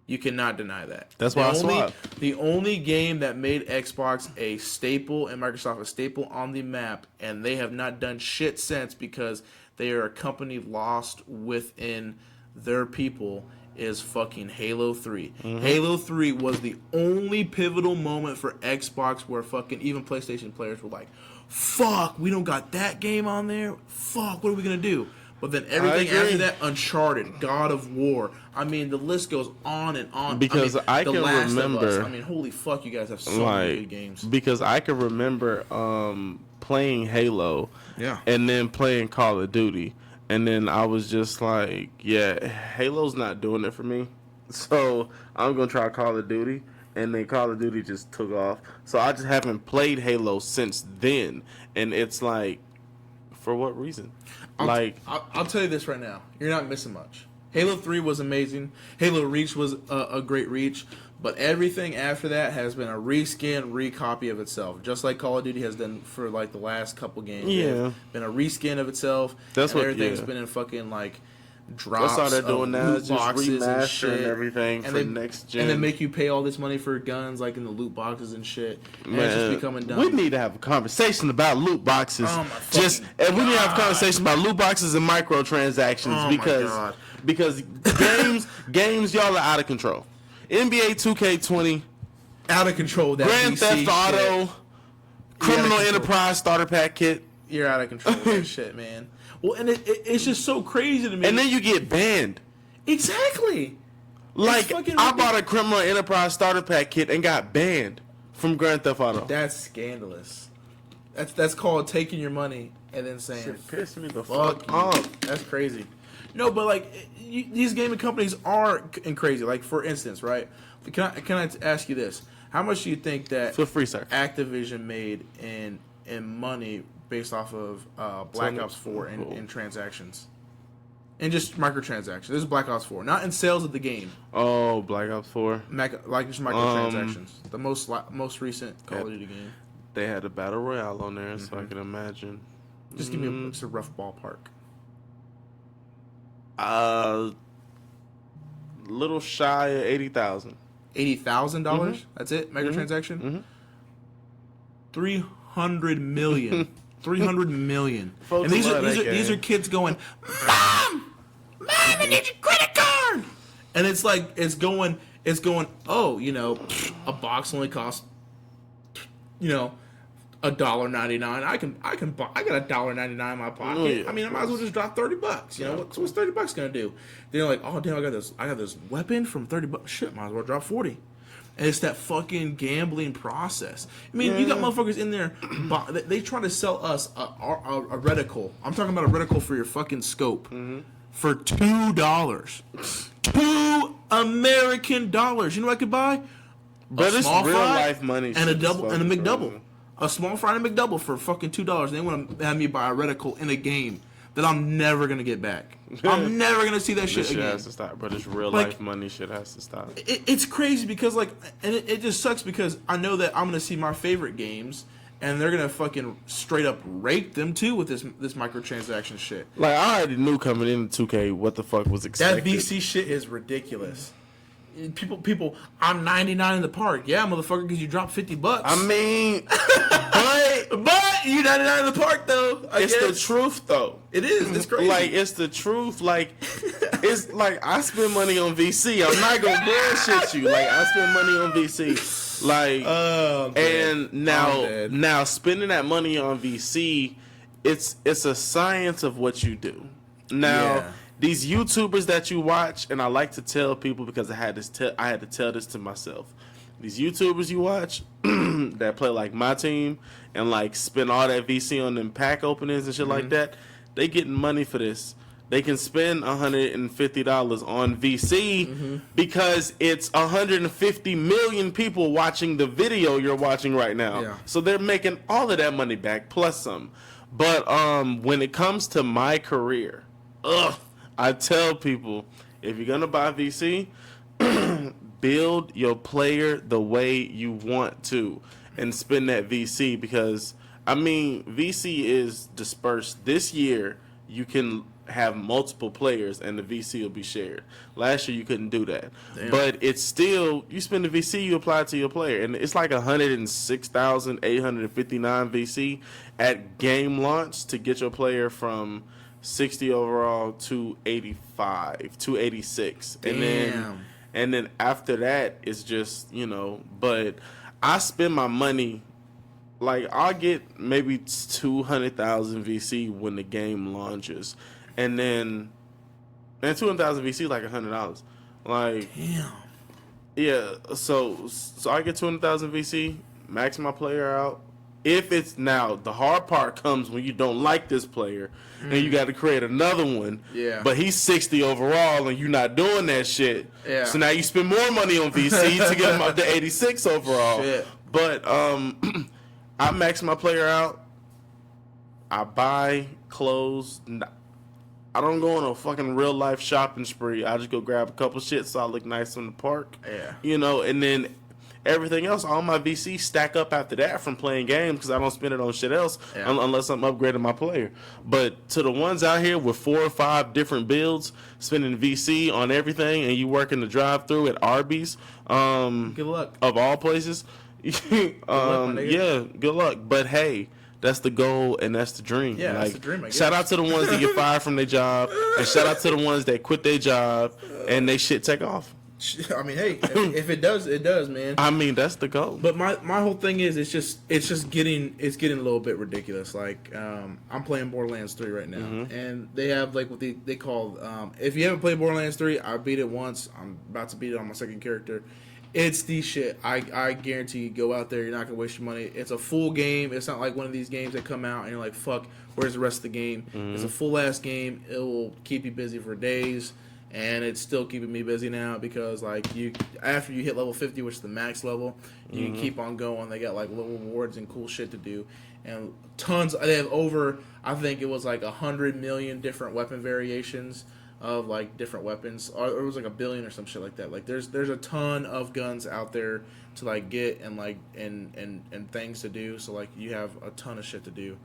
You cannot deny that. That's why I swapped. The only game that made Xbox a staple and Microsoft a staple on the map, and they have not done shit since because they are a company lost within their people, is fucking Halo 3. Mm-hmm. Halo 3 was the only pivotal moment for Xbox where fucking even PlayStation players were like, fuck, we don't got that game on there? Fuck, what are we going to do? But then everything after that, Uncharted, God of War. I mean, the list goes on and on. Because I can remember. I mean, holy fuck, you guys have so many good games. Because I can remember playing Halo, and then playing Call of Duty, and then I was just like, yeah, Halo's not doing it for me, so I'm gonna try Call of Duty, and then Call of Duty just took off. So I just haven't played Halo since then, and it's like, for what reason? I'll tell you this right now. You're not missing much. Halo 3 was amazing. Halo Reach was a great reach. But everything after that has been a reskin, recopy of itself. Just like Call of Duty has done for like the last couple games. Yeah. Been a reskin of itself. That's what everything's been in fucking like drops. That's all they're doing now. Is just remastering and shit. Everything for next gen. And then make you pay all this money for guns like in the loot boxes and shit. And it's just becoming dumb. We need to have a conversation about loot boxes. Oh we need to have a conversation about loot boxes and microtransactions because games y'all are out of control. NBA 2K20 Out of control. That Grand VC Theft Auto, shit. Criminal Enterprise starter pack kit. You're out of control with that shit, man. Well, and it's just so crazy to me. And then you get banned. Exactly. Like, I bought a Criminal Enterprise starter pack kit and got banned from Grand Theft Auto. That's scandalous. That's called taking your money and then saying, shit pissed me the fuck off. That's crazy. No, but like these gaming companies are crazy. Like, for instance, right? Can I ask you this? How much do you think that Feel free, sir. Activision made in money based off of Black Ops 4 in transactions? And just microtransactions. This is Black Ops 4, not in sales of the game. Oh, Black Ops 4. Like just microtransactions. The most recent Call of Duty game. They had a battle royale on there, so I can imagine. Just give me a rough ballpark. Little shy of $80,000. $80,000. That's it. Microtransaction. 300 million. 300 million. Folks, and these are kids going, Mom, I need your credit card. And it's like it's going. Oh, a box only costs, $1.99. I got $1.99 in my pocket. Yeah, I mean, I might as well just drop $30. What's $30 gonna do? They're like, oh damn, I got this weapon from $30. Shit, might as well drop 40. And it's that fucking gambling process. I mean, you got motherfuckers in there. They try to sell us a reticle. I'm talking about a reticle for your fucking scope for $2. $2 American dollars. You know what I could buy? But a it's small real fry life money. and a double and a McDouble. Crazy. A small fry and a McDouble for fucking $2. They want to have me buy a reticle in a game that I'm never gonna get back. I'm never gonna see that shit This shit again. has to stop, but it's real life money. Shit has to stop. It's crazy because it just sucks because I know that I'm gonna see my favorite games and they're gonna fucking straight up rape them too with this microtransaction shit. Like, I already knew coming into 2K what the fuck was expected. That VC shit is ridiculous. People, I'm 99 in the park. Yeah, motherfucker, because you dropped $50. I mean, but you 99 in the park though. It's the truth though. It is. It's crazy. Like, it's the truth. Like, it's like I spend money on VC. I'm not gonna bullshit you. Like, I spend money on VC. Like, and now spending that money on VC, it's a science of what you do. Now, these YouTubers that you watch, and I like to tell people because I had to tell this to myself. These YouTubers you watch that play like my team and like spend all that VC on them pack openings and shit like that, they getting money for this. They can spend $150 on VC because it's 150 million people watching the video you're watching right now. Yeah. So they're making all of that money back plus some. But when it comes to my career, I tell people, if you're gonna buy VC, build your player the way you want to and spend that VC because, I mean, VC is dispersed. This year, you can have multiple players and the VC will be shared. Last year, you couldn't do that. Damn. But it's still, you spend the VC, you apply it to your player. And it's like 106,859 VC at game launch to get your player from 60 overall to 86. Damn. And then after that, it's just, but I spend my money, like, I'll get maybe 200,000 VC when the game launches. And then, 200,000 VC is like $100. Like, damn. Yeah, so I get 200,000 VC, max my player out. If it's now, the hard part comes when you don't like this player and you got to create another one. Yeah. But he's 60 overall and you're not doing that shit. Yeah. So now you spend more money on VC to get him up to 86 overall. Shit. But I max my player out. I buy clothes. I don't go on a fucking real life shopping spree. I just go grab a couple shit so I look nice in the park. Yeah. And then everything else, all my VC stack up after that from playing games because I don't spend it on shit else unless I'm upgrading my player. But to the ones out here with 4 or 5 different builds, spending VC on everything, and you working the drive-through at Arby's, good luck. Of all places, good luck. But hey, that's the goal and that's the dream. Yeah, that's the dream, I guess. Shout out to the ones that get fired from their job, and shout out to the ones that quit their job and they shit take off. I mean, hey, if it does, it does, man. I mean, that's the goal. But my whole thing is, it's just getting a little bit ridiculous. Like, I'm playing Borderlands 3 right now, and they have like what they call. If you haven't played Borderlands 3, I beat it once. I'm about to beat it on my second character. It's the shit. I guarantee you, go out there, you're not gonna waste your money. It's a full game. It's not like one of these games that come out and you're like, fuck, where's the rest of the game? It's a full ass game. It will keep you busy for days. And it's still keeping me busy now because, like, after you hit level 50, which is the max level, you can keep on going. They got, like, little rewards and cool shit to do. And tons. They have over, I think it was, like, 100 million different weapon variations of, like, different weapons. Or it was, like, 1 billion or some shit like that. Like, there's a ton of guns out there to, like, get and, like, and things to do. So, like, you have a ton of shit to do.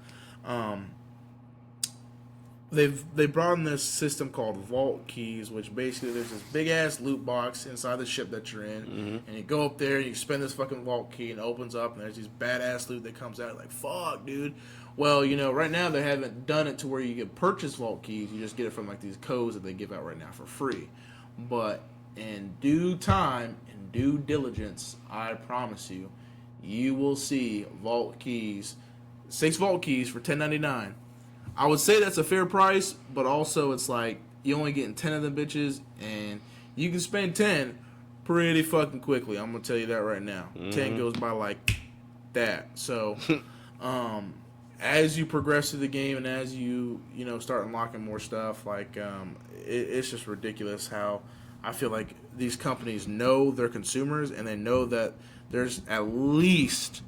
They brought in this system called vault keys, which basically there's this big ass loot box inside the ship that you're in, and you go up there and you spend this fucking vault key and it opens up and there's these badass loot that comes out. Like, fuck, dude. Well, you know, right now they haven't done it to where you can purchase vault keys. You just get it from like these codes that they give out right now for free. But in due time, in due diligence, I promise you, you will see vault keys, 6 vault keys for $10.99. I would say that's a fair price, but also it's like you only getting 10 of them bitches, and you can spend 10 pretty fucking quickly. I'm gonna tell you that right now. 10 goes by like that. So, as you progress through the game and as you start unlocking more stuff, like it's just ridiculous how I feel like these companies know their consumers and they know that there's at least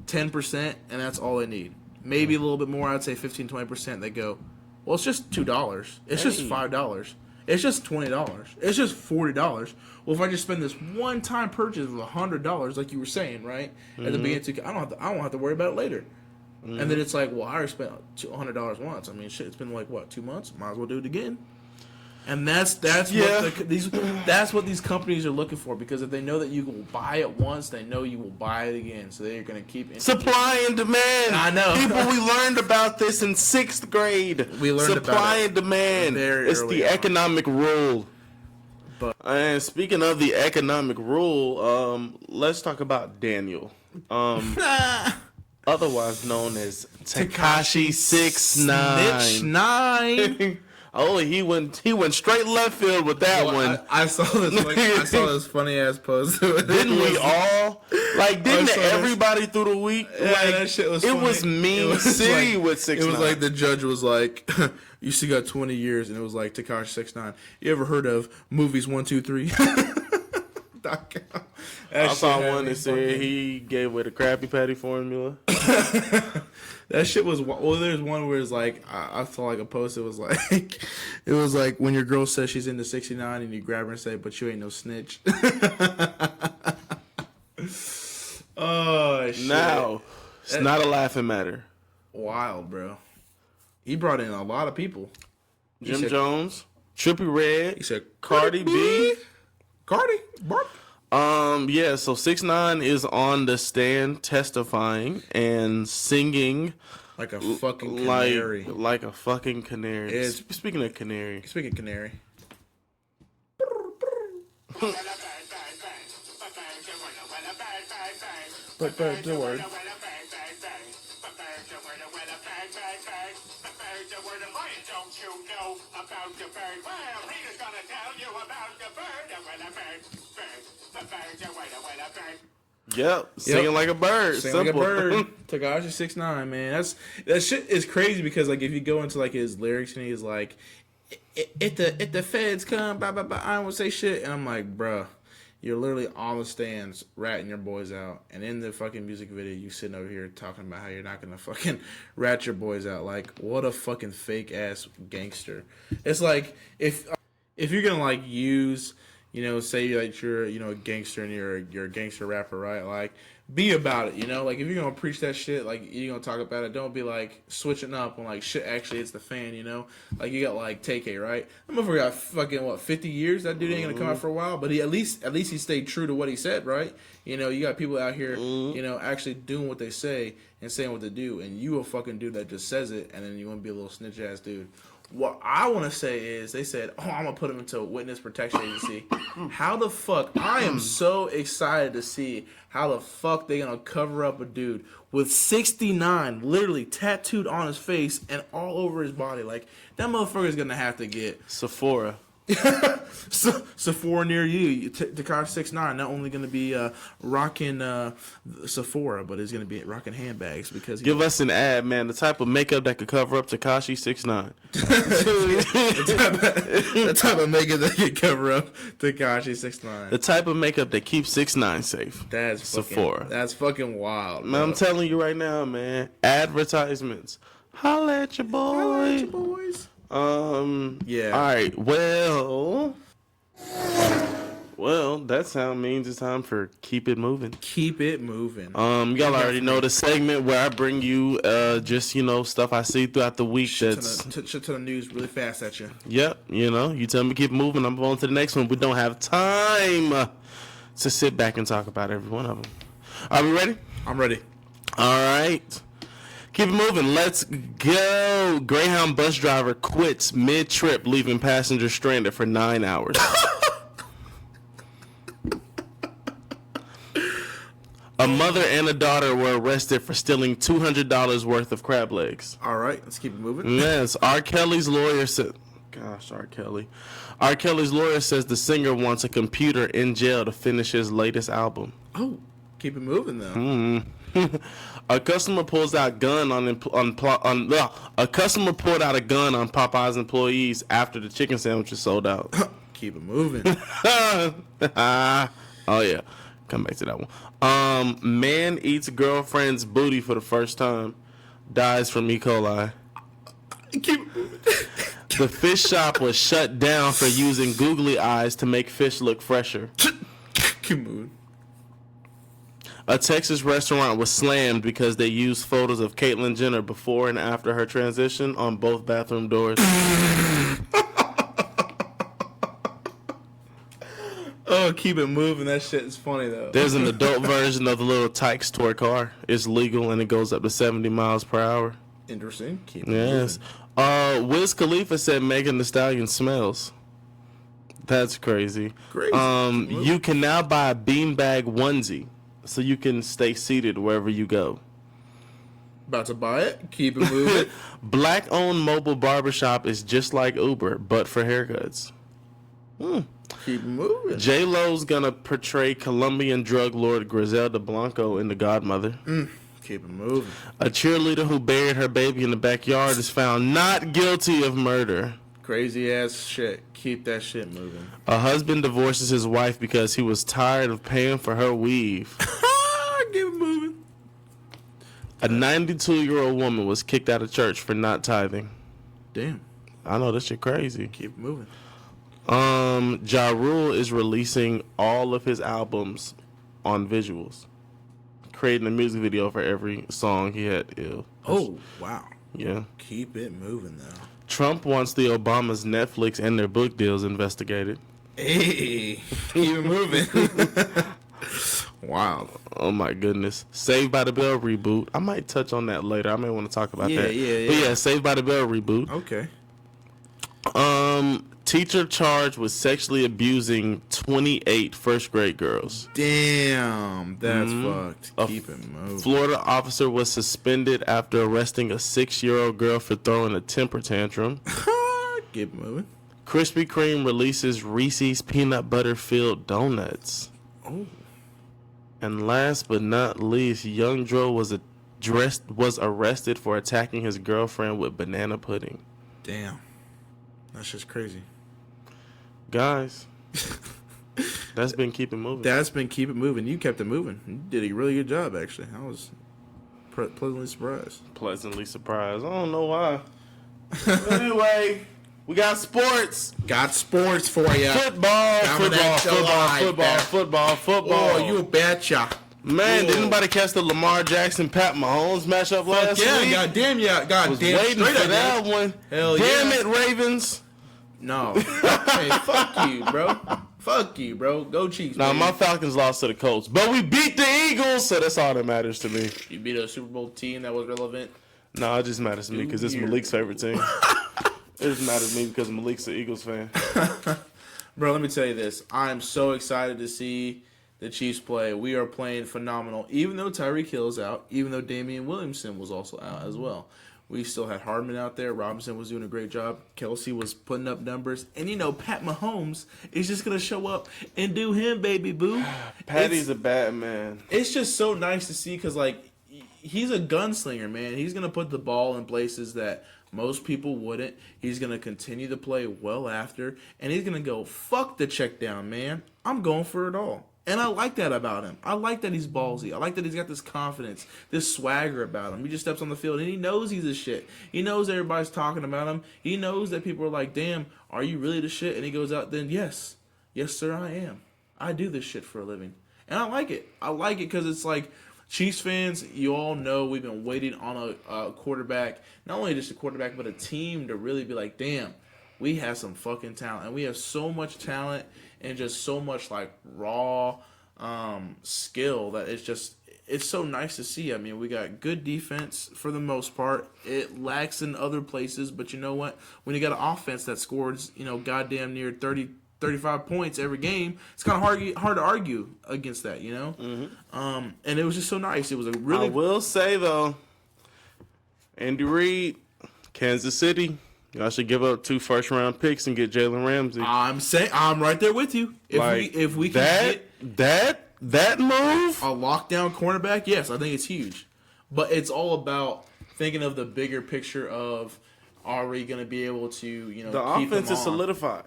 10%, and that's all they need. Maybe a little bit more, I'd say 15-20%. They go, well, it's just $2. It's just $5. It's just $20. It's just $40. Well, if I just spend this one-time purchase of $100, like you were saying, right? At the beginning, I won't have to worry about it later. And then it's like, well, I already spent $100 once. I mean, shit, it's been like, what, 2 months? Might as well do it again. And that's what these companies are looking for, because if they know that you will buy it once, they know you will buy it again. So they're going to keep supply and demand. I know. People, we learned about this in 6th grade. We learned supply and demand. It's the economic rule. And speaking of the economic rule, let's talk about Daniel. Otherwise known as Tekashi 6ix9ine. Snitch 9. Oh, he went straight left field with that one. I saw this funny ass post. Didn't we all? Like, didn't everybody through the week? Yeah, like, that shit was funny. It was mean city like, with 6ix9ine. It was like the judge was like, you still got 20 years, and it was like Tekashi 6ix9ine. You ever heard of movies 1, 2, 3? I saw one that said he gave away the Krabby Patty formula. That shit was, well, there's one where it's like, I saw like a post, it was like when your girl says she's into 69 and you grab her and say, but you ain't no snitch. Oh, shit. Now, it's not a laughing matter. Wild, bro. He brought in a lot of people. Jim Jones, Trippie Redd, He said, Cardi B. Cardi? Barbz? Yeah, so 6ix9ine is on the stand testifying and singing like a fucking canary. Like a fucking canary. Speaking of canary. But the word. Don't you know about the bird? Well, Peter's gonna tell you about the bird. Yep, singing like a bird. Singing like a bird. Tekashi 6ix9ine, man. That shit is crazy because like if you go into like his lyrics and he's like, if the feds come, blah blah blah, I don't want to say shit, and I'm like, bruh, you're literally on the stands ratting your boys out, and in the fucking music video you sitting over here talking about how you're not gonna fucking rat your boys out. Like, what a fucking fake ass gangster. It's like if you're gonna like use, say like you're a gangster and you're a gangster rapper, right? Like, be about it, Like, if you're gonna preach that shit, like you're gonna talk about it, don't be like switching up when like shit actually hits the fan, Like, you got like Tay-K, right? That motherfucker got fucking 50 years. That dude ain't gonna come out for a while, but he at least he stayed true to what he said, right? You got people out here, actually doing what they say and saying what they do, and you a fucking dude that just says it, and then you want to be a little snitch ass dude. what I want to say is they said, "Oh, I'm gonna put him into a witness protection agency." How the fuck? I am so excited to see how the fuck they gonna cover up a dude with 69 literally tattooed on his face and all over his body. Like that motherfucker's gonna have to get Sephora. Sephora near you. Tekashi 6ix9ine not only gonna be rocking Sephora, but he's gonna be rocking handbags because give us an ad, man. The type of makeup that could cover up Tekashi 6ix9ine. the type of makeup that could cover up Tekashi 6ix9ine. The type of makeup that keeps 6ix9ine safe. That's Sephora. That's fucking wild. Man, I'm telling you right now, man. Advertisements. Holla at your boy. Holla at your boys. Yeah. All right. Well, that sound means it's time for Keep It Moving. Keep it moving. Y'all already know the segment where I bring you just stuff I see throughout the week. Shit to the news really fast at you. Yep. You tell me to keep it moving. I'm on to the next one. We don't have time to sit back and talk about every one of them. Are we ready? I'm ready. All right. Keep it moving. Let's go. Greyhound bus driver quits mid-trip, leaving passengers stranded for 9 hours. A mother and a daughter were arrested for stealing $200 worth of crab legs. All right, let's keep it moving. Yes, R. Kelly's lawyer said... Gosh, R. Kelly. R. Kelly's lawyer says the singer wants a computer in jail to finish his latest album. Oh, keep it moving, though. A customer pulls out gun a customer pulled out a gun on Popeye's employees after the chicken sandwiches sold out. Keep it moving. Oh yeah, come back to that one. Man eats girlfriend's booty for the first time, dies from E. coli. Keep it moving. The fish shop was shut down for using googly eyes to make fish look fresher. Keep moving. A Texas restaurant was slammed because they used photos of Caitlyn Jenner before and after her transition on both bathroom doors. Oh, keep it moving. That shit is funny, though. There's an adult version of the little Tykes toy car. It's legal and it goes up to 70 miles per hour. Interesting. Keep it Yes. Wiz Khalifa said Megan Thee Stallion smells. That's crazy. Crazy. You can now buy a beanbag onesie so you can stay seated wherever you go. About to buy it. Keep it moving. Black-owned mobile barbershop is just like Uber, but for haircuts. Keep it moving. J-Lo's gonna portray Colombian drug lord Griselda Blanco in The Godmother. Keep it moving. A cheerleader who buried her baby in the backyard is found not guilty of murder. Crazy ass shit. Keep that shit moving. A husband divorces his wife because he was tired of paying for her weave. Keep it moving. A 92-year-old woman was kicked out of church for not tithing. Damn. I know this shit crazy. Keep it moving. Ja Rule is releasing all of his albums on visuals, creating a music video for every song he had. Oh, wow. Yeah. Keep it moving, though. Trump wants the Obamas' Netflix and their book deals investigated. Hey, keep it moving. Wow. Oh my goodness. Saved by the Bell reboot. I might touch on that later. I may want to talk about that. Yeah. But yeah, Saved by the Bell reboot. Okay. Teacher charged with sexually abusing 28 first grade girls. Damn, that's fucked. Keep it moving. Florida officer was suspended after arresting a 6-year-old girl for throwing a temper tantrum. Keep it moving. Krispy Kreme releases Reese's peanut butter filled donuts. Oh. And last but not least, Young Dro was arrested for attacking his girlfriend with banana pudding. Damn. That's just crazy. Guys, that's been Keep It Moving. That's been Keep It Moving. You kept it moving. You did a really good job, actually. I was pleasantly surprised. Pleasantly surprised. I don't know why. Anyway, we got sports. Got sports for you. Football. Oh, you betcha. Man, did anybody catch the Lamar Jackson Pat Mahomes matchup last week? Goddamn, yeah. Was waiting for that one. Hell Damn yeah. it, Ravens. No. Hey, fuck you, bro. Fuck you, bro. Go Chiefs. Nah, baby. my Falcons lost to the Colts, but we beat the Eagles, so that's all that matters to me. You beat a Super Bowl team that was relevant. No, it just matters to me because it's Malik's favorite team. It doesn't matter to me because Malik's an Eagles fan. Bro, let me tell you this. I'm so excited to see the Chiefs play. We are playing phenomenal. Even though Tyreek Hill is out, even though Damian Williamson was also out as well. We still had Hardman out there. Robinson was doing a great job. Kelsey was putting up numbers. And, Pat Mahomes is just going to show up and do him, baby boo. Patty's a bad man. It's just so nice to see because, he's a gunslinger, man. He's going to put the ball in places that most people wouldn't. He's going to continue to play well after. And he's going to go, fuck the check down, man. I'm going for it all. And I like that about him. I like that he's ballsy. I like that he's got this confidence, this swagger about him. He just steps on the field and he knows he's the shit. He knows everybody's talking about him. He knows that people are like, damn, are you really the shit? And he goes out, then yes. Yes, sir, I am. I do this shit for a living. And I like it. I like it because it's like, Chiefs fans, you all know we've been waiting on a quarterback, not only just a quarterback, but a team to really be like, damn, we have some fucking talent. And we have so much talent and just so much raw skill that it's so nice to see. I mean, we got good defense for the most part. It lacks in other places, but you know what? When you got an offense that scores, goddamn near 35 points every game, it's kind of hard to argue against that, Mm-hmm. And it was just so nice. It was a really. I will say though, Andy Reid, Kansas City, y'all should give up 2 first-round picks and get Jalen Ramsey. I'm right there with you. If we can get that move, a lockdown cornerback, yes, I think it's huge. But it's all about thinking of the bigger picture of, are we going to be able to, the keep offense them is on? solidified.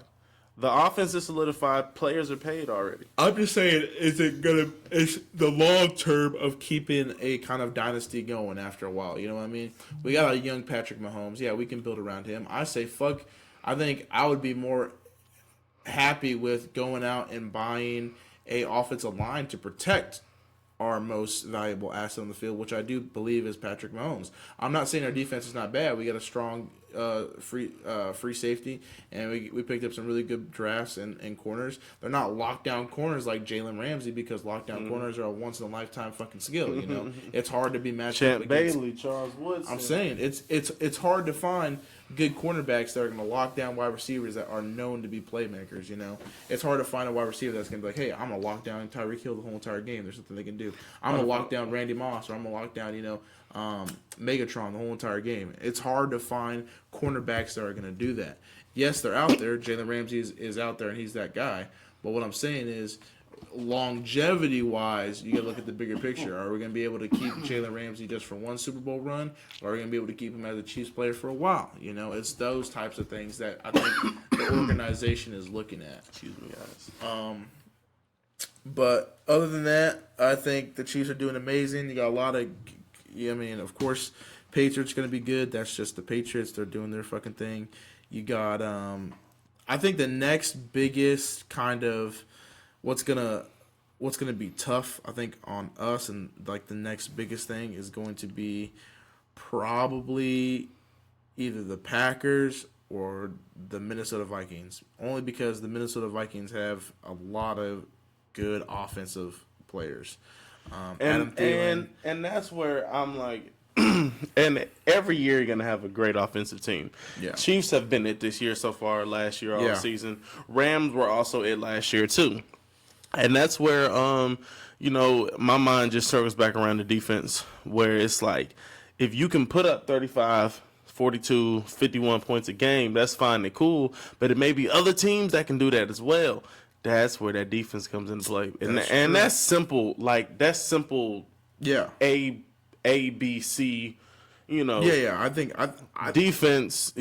The offense is solidified. Players are paid already. I'm just saying, is the long term of keeping a kind of dynasty going after a while? You know what I mean? We got a young Patrick Mahomes. Yeah, we can build around him. I say fuck. I think I would be more happy with going out and buying a offensive line to protect our most valuable asset on the field, which I do believe is Patrick Mahomes. I'm not saying our defense is not bad. We got a strong free safety, and we picked up some really good drafts and corners. They're not lockdown corners like Jalen Ramsey, because lockdown corners are a once in a lifetime fucking skill. It's hard to be matched up against. Bailey, Charles Woodson. I'm saying it's hard to find good cornerbacks that are going to lock down wide receivers that are known to be playmakers. It's hard to find a wide receiver that's going to be like, hey, I'm going to lock down Tyreek Hill the whole entire game. There's something they can do. I'm going to lock down Randy Moss, or I'm going to lock down Megatron the whole entire game. It's hard to find cornerbacks that are going to do that. Yes, they're out there. Jalen Ramsey is out there, and he's that guy. But what I'm saying is, longevity-wise, you got to look at the bigger picture. Are we going to be able to keep Jalen Ramsey just for one Super Bowl run, or are we going to be able to keep him as a Chiefs player for a while? It's those types of things that I think the organization is looking at. Excuse me, guys. But other than that, I think the Chiefs are doing amazing. You got a lot of, of course, Patriots going to be good. That's just the Patriots. They're doing their fucking thing. You got, I think the next biggest kind of what's gonna be tough, I think, on us, and the next biggest thing is going to be probably either the Packers or the Minnesota Vikings. Only because the Minnesota Vikings have a lot of good offensive players. And that's where I'm like, and every year you're gonna have a great offensive team. Yeah. Chiefs have been it this year so far, last year all season. Rams were also it last year too. And that's where my mind just circles back around the defense, where it's like, if you can put up 35, 42, 51 points a game, that's fine and cool, but it may be other teams that can do that as well. That's where that defense comes into play. And that's simple. That's simple. Yeah. A, B, C, I think defense,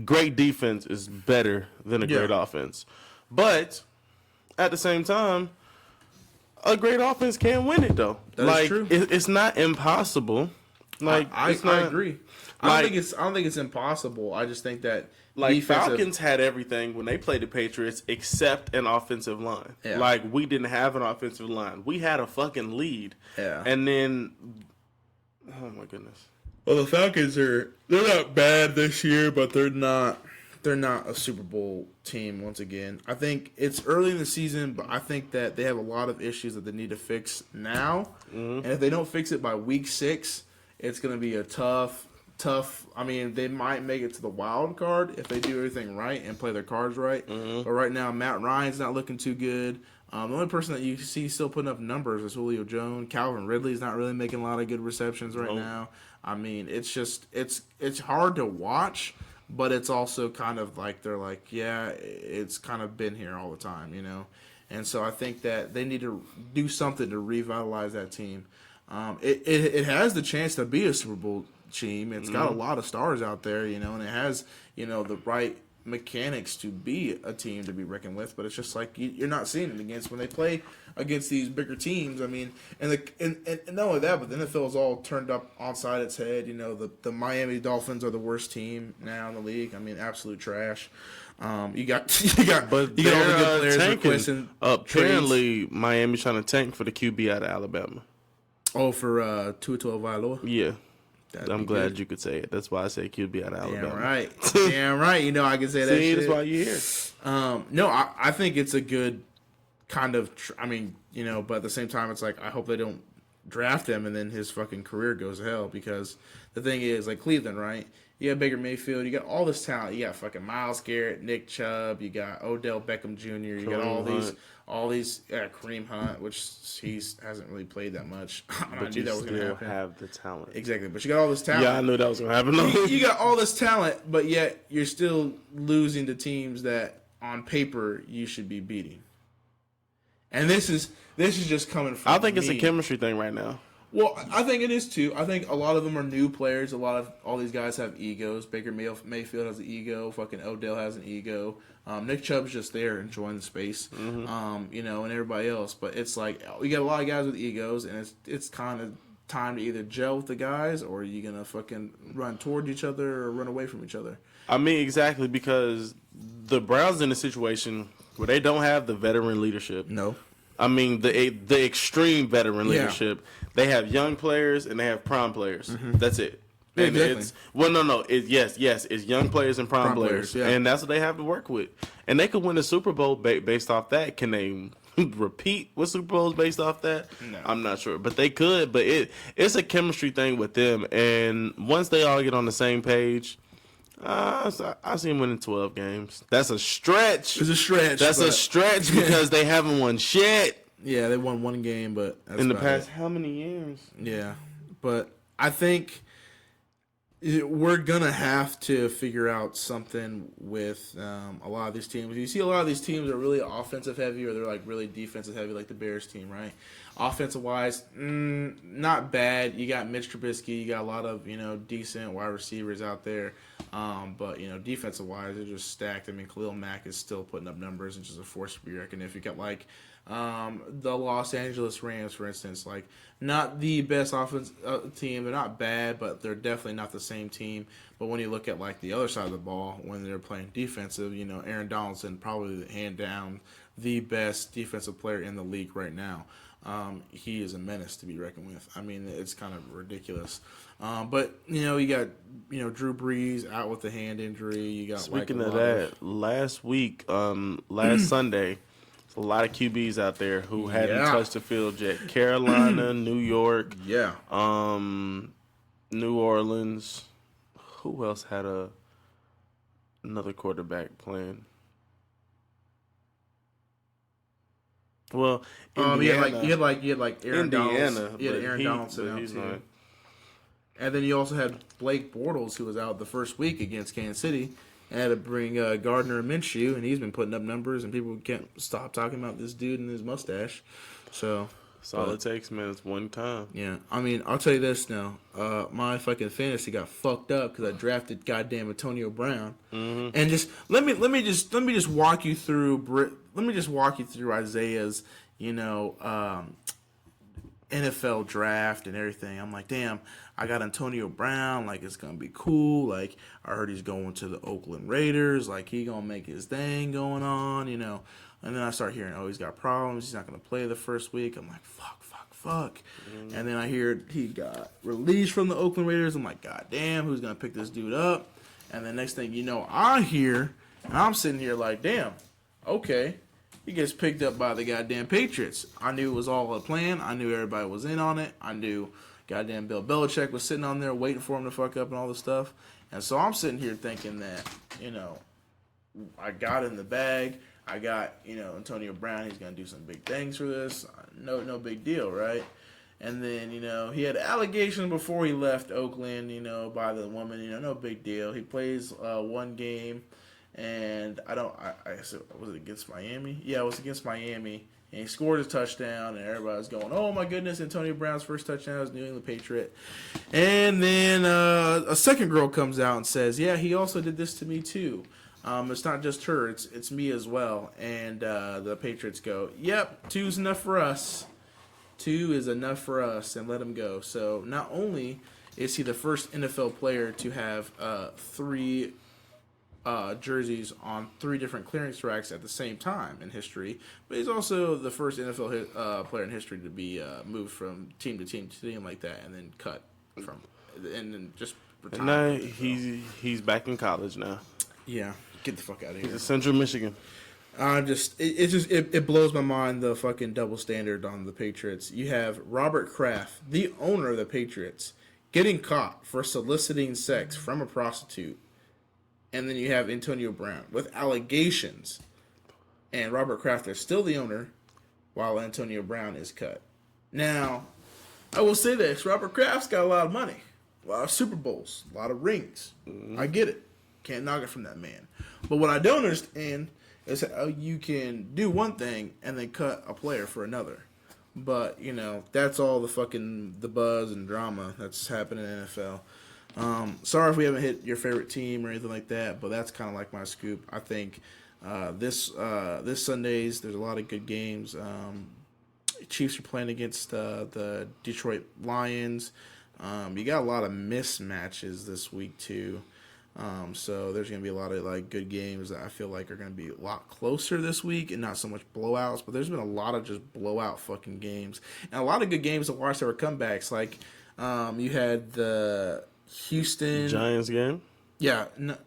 great defense is better than a great offense. But at the same time, a great offense can win it though. That's true. It's not impossible. I agree. I don't think it's impossible. I just think that Falcons had everything when they played the Patriots except an offensive line. Yeah. We didn't have an offensive line. We had a fucking lead. Yeah. And then, oh my goodness. Well, the Falcons they're not bad this year, but they're not a Super Bowl team once again. I think it's early in the season, but I think that they have a lot of issues that they need to fix now. Mm-hmm. And if they don't fix it by week 6, it's going to be a tough tough. I mean, they might make it to the wild card if they do everything right and play their cards right. But right now, Matt Ryan's not looking too good. The only person that you see still putting up numbers is Julio Jones. Calvin Ridley's not really making a lot of good receptions right now. I mean, it's just it's hard to watch, but it's also kind of like they're like, yeah, it's kind of been here all the time, you know. And so I think that they need to do something to revitalize that team. It has the chance to be a Super Bowl team. It's got a lot of stars out there, you know, and it has, you know, the right mechanics to be a team to be reckoned with. But it's just like you're not seeing it against when they play against these bigger teams. I mean, and not only that, but the NFL is all turned up onside its head. You know, the Miami Dolphins are the worst team now in the league. I mean, absolute trash. You got all the good players requesting apparently trades. Miami's trying to tank for the QB out of Alabama. Oh, for Tua Tagovailoa? Yeah. I'm glad you could say it. That's why I say QB out of Alabama. Damn right. Damn right. You know I can say that shit. That's why you're here. No, I think it's a good kind of, I mean, you know, but at the same time, it's like, I hope they don't draft him and then his fucking career goes to hell, because the thing is, like Cleveland, right? You got Baker Mayfield. You got all this talent. You got fucking Myles Garrett, Nick Chubb. You got Odell Beckham Jr. You got all these Kareem Hunt, which he hasn't really played that much. But I knew that was going to happen. Have the talent. Exactly. But you got all this talent. Yeah, I knew that was going to happen. You got all this talent, but yet you're still losing to teams that on paper you should be beating. And this is just coming from I think it's a chemistry thing right now. Well, I think it is too. I think a lot of them are new players. All these guys have egos. Baker Mayfield has an ego. Fucking Odell has an ego. Nick Chubb's just there enjoying the space. You know, and everybody else. But it's like we got a lot of guys with egos, and it's kind of time to either gel with the guys, or are you gonna fucking run toward each other or run away from each other? I mean, exactly, because the Browns in a situation where they don't have the veteran leadership. No. I mean, the extreme veteran leadership. Yeah. They have young players and they have prime players. That's it. Yeah, and exactly. It's young players and prime players. Yeah. And that's what they have to work with. And they could win the Super Bowl based off that. Can they repeat with Super Bowls based off that? No. I'm not sure. But they could. But it's a chemistry thing with them. And once they all get on the same page, I see them winning 12 games. That's a stretch. It's a stretch. That's a stretch because they haven't won shit. Yeah, they won one game, but that's in the past how many years? Yeah, but I think we're gonna have to figure out something with a lot of these teams. You see, a lot of these teams are really offensive heavy, or they're like really defensive heavy, like the Bears team, right? Offensive wise, not bad. You got Mitch Trubisky. You got a lot of decent wide receivers out there. But defensive wise, they're just stacked. I mean, Khalil Mack is still putting up numbers, which is a force to be reckoned. If you got like the Los Angeles Rams, for instance, like not the best offense team. They're not bad, but they're definitely not the same team. But when you look at like the other side of the ball, when they're playing defensive, Aaron Donaldson probably hand down the best defensive player in the league right now. He is a menace to be reckoned with. I mean, it's kind of ridiculous. But you got Drew Brees out with the hand injury. You got speaking of that, last week, last Sunday, a lot of QBs out there who hadn't touched the field yet. Carolina, New York, New Orleans. Who else had another quarterback playing? Well, Indiana, you had like Aaron Donaldson. You had Aaron Donaldson out too. Not. And then you also had Blake Bortles, who was out the first week against Kansas City, and had to bring Gardner Minshew, and he's been putting up numbers, and people can't stop talking about this dude and his mustache. So that's all it takes, man. It's one time. Yeah, I mean, I'll tell you this now. My fucking fantasy got fucked up because I drafted goddamn Antonio Brown, and just let me just walk you through. Let me just walk you through Isaiah's, NFL draft and everything. I'm like, damn, I got Antonio Brown. Like, it's gonna be cool. Like, I heard he's going to the Oakland Raiders. Like, he gonna make his thing going on, And then I start hearing, oh, he's got problems. He's not gonna play the first week. I'm like, fuck. And then I hear he got released from the Oakland Raiders. I'm like, god damn, who's gonna pick this dude up? And the next thing you know, I hear, and I'm sitting here like, damn, okay. He gets picked up by the goddamn Patriots. I knew it was all a plan. I knew everybody was in on it. I knew Goddamn Bill Belichick was sitting on there waiting for him to fuck up and all this stuff. And so I'm sitting here thinking that, I got in the bag. I got, Antonio Brown. He's going to do some big things for this. No big deal, right? And then, he had allegations before he left Oakland, by the woman. No big deal. He plays one game. And I said, was it against Miami? Yeah, it was against Miami. And he scored a touchdown, and everybody's going, oh, my goodness, Antonio Brown's first touchdown is New England Patriot. And then a second girl comes out and says, yeah, he also did this to me, too. It's not just her, it's me as well. And the Patriots go, yep, 2's enough for us. 2 is enough for us, and let him go. So not only is he the first NFL player to have 3 jerseys on 3 different clearance racks at the same time in history, but he's also the first NFL player in history to be moved from team to team like that, and then cut from, and then just retired. Now he's back in college now. Yeah, get the fuck out of here. He's in Central Michigan. It blows my mind, the fucking double standard on the Patriots. You have Robert Kraft, the owner of the Patriots, getting caught for soliciting sex from a prostitute. And then you have Antonio Brown with allegations. And Robert Kraft is still the owner while Antonio Brown is cut. Now, I will say this. Robert Kraft's got a lot of money. A lot of Super Bowls. A lot of rings. I get it. Can't knock it from that man. But what I don't understand is how you can do one thing and then cut a player for another. But, that's all the buzz and drama that's happening in the NFL. Sorry if we haven't hit your favorite team or anything like that, but that's kind of like my scoop. I think this Sundays there's a lot of good games. Chiefs are playing against the Detroit Lions. You got a lot of mismatches this week too. So there's going to be a lot of good games that I feel like are going to be a lot closer this week and not so much blowouts, but there's been a lot of just blowout fucking games and a lot of good games to watch that were comebacks. Like you had the Houston Giants game? Yeah. No,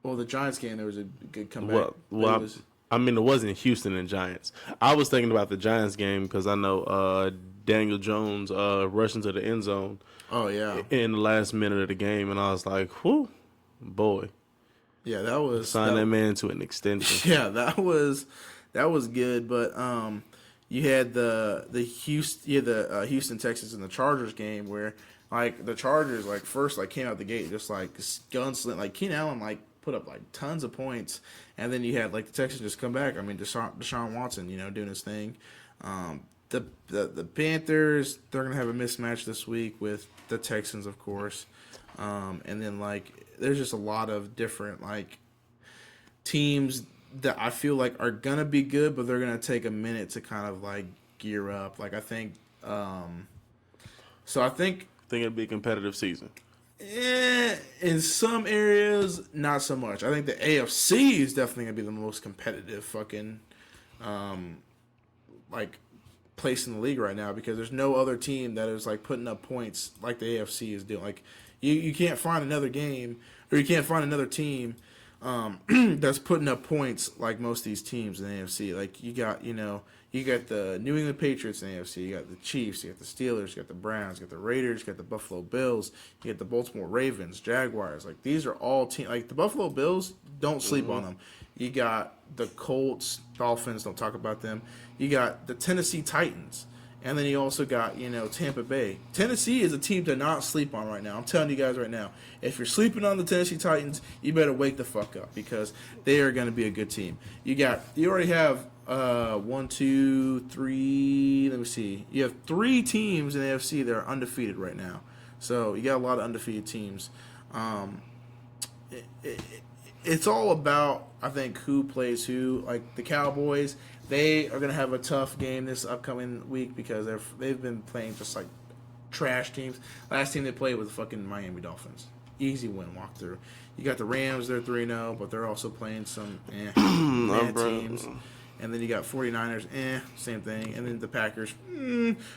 well, the Giants game, there was a good comeback. It wasn't Houston and Giants. I was thinking about the Giants game because I know Daniel Jones rushed into the end zone. Oh, yeah. In the last minute of the game, and I was like, whew, boy. Yeah, that was... Sign that man to an extension. Yeah, that was good, but you had the Houston Texans and the Chargers game where... the Chargers, first, came out the gate, just, gunsling. Keenan Allen, put up, tons of points. And then you had, the Texans just come back. I mean, Deshaun Watson, doing his thing. The Panthers, they're going to have a mismatch this week with the Texans, of course. And then, there's just a lot of different, teams that I feel are going to be good, but they're going to take a minute to kind of, gear up. I think, so I think it'll be a competitive season. In some areas, not so much. I think the AFC is definitely gonna be the most competitive fucking place in the league right now because there's no other team that is putting up points like the AFC is doing. You can't find another game or you can't find another team that's putting up points like most of these teams in the AFC. You got the New England Patriots in the AFC, you got the Chiefs, you got the Steelers, you got the Browns, you got the Raiders, you got the Buffalo Bills, you got the Baltimore Ravens, Jaguars. These are all teams. The Buffalo Bills, don't sleep on them. You got the Colts, Dolphins, don't talk about them. You got the Tennessee Titans. And then you also got, Tampa Bay. Tennessee is a team to not sleep on right now. I'm telling you guys right now. If you're sleeping on the Tennessee Titans, you better wake the fuck up because they are going to be a good team. You already have 1, 2, 3. Let me see. You have 3 teams in the AFC that are undefeated right now. So you got a lot of undefeated teams. It's all about, I think, who plays who. The Cowboys, they are going to have a tough game this upcoming week because they've been playing just trash teams. Last team they played was the fucking Miami Dolphins. Easy win, walk through. You got the Rams, they're 3-0, but they're also playing some bad teams. And then you got 49ers, same thing. And then the Packers.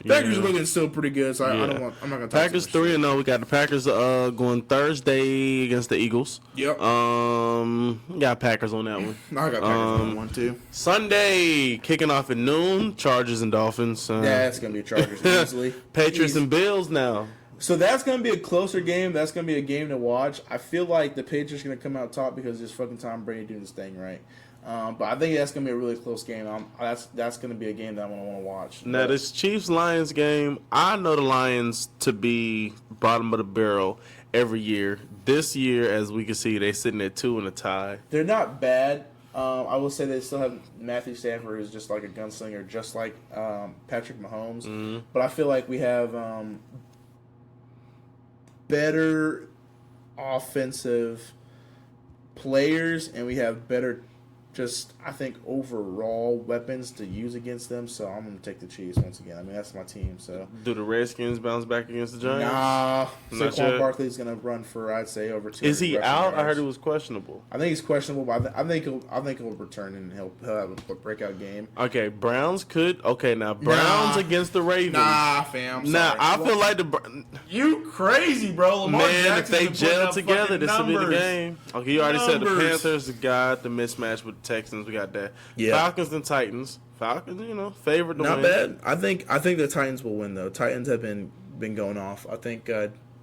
Packers are looking still pretty good, so I'm not going to talk Packers 3-0. We got the Packers going Thursday against the Eagles. Yep. Got Packers on that one. I got Packers on one, too. Sunday, kicking off at noon, Chargers and Dolphins. Yeah, it's going to be Chargers easily. Patriots and Bills now. So that's going to be a closer game. That's going to be a game to watch. I feel like the Patriots are going to come out top because it's fucking Tom Brady doing this thing right. But I think that's going to be a really close game. That's going to be a game that I'm going to want to watch. Now, this Chiefs-Lions game, I know the Lions to be bottom of the barrel every year. This year, as we can see, they're sitting at 2 in a tie. They're not bad. I will say they still have Matthew Stafford, who's just like a gunslinger, just like Patrick Mahomes. Mm-hmm. But I feel like we have better offensive players, and we have better, just I think overall weapons to use against them. So I'm gonna take the Chiefs once again. I mean, that's my team. So do the Redskins bounce back against the Giants? Nah, Saquon Barkley's gonna run for I'd say over 200. Is he out? Yards. I heard it was questionable. I think he's questionable, but I think he'll return and he'll have a breakout game. Okay, Browns could. Okay, now Browns against the Ravens. Nah, fam. Nah, I feel like the you crazy, bro. Lamar man, Jackson if they gel together, this will be the game. Okay, you already said the Panthers got the mismatch with the Texans. We got that. Yeah. Falcons and Titans. Falcons, favored to win. Not bad. I think the Titans will win though. Titans have been going off. I think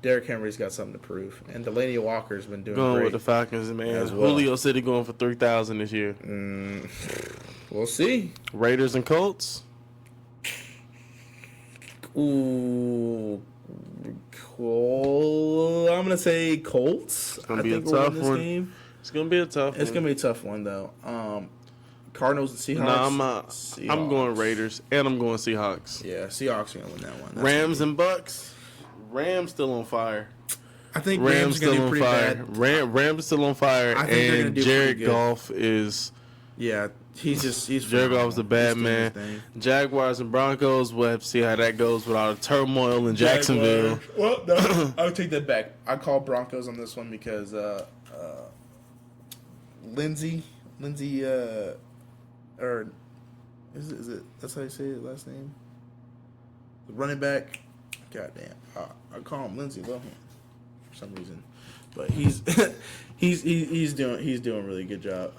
Derrick Henry's got something to prove, and Delaney Walker's been doing going great with the Falcons, man. As well. Julio City going for 3,000 this year. We'll see. Raiders and Colts. Ooh, cool. I'm gonna say Colts. It's gonna be a tough one. Game. It's gonna be a tough one. It's gonna be a tough one though. Cardinals and Seahawks. No, I'm going Raiders and I'm going Seahawks. Yeah, Seahawks are gonna win that one. That's Rams and Bucks. Rams still on fire. I think Rams are gonna do pretty bad. Rams still on fire, I think they're gonna and do Jared pretty good. Goff is. Yeah, he's Jared Goff's a bad man. Jaguars and Broncos. We'll have to see how that goes with all the turmoil in Jacksonville. Well, no, I'll take that back. I call Broncos on this one because Lindsey, or is it? That's how you say his last name. The running back. Goddamn, I call him Lindsey Lohan for some reason, but he's doing a really good job.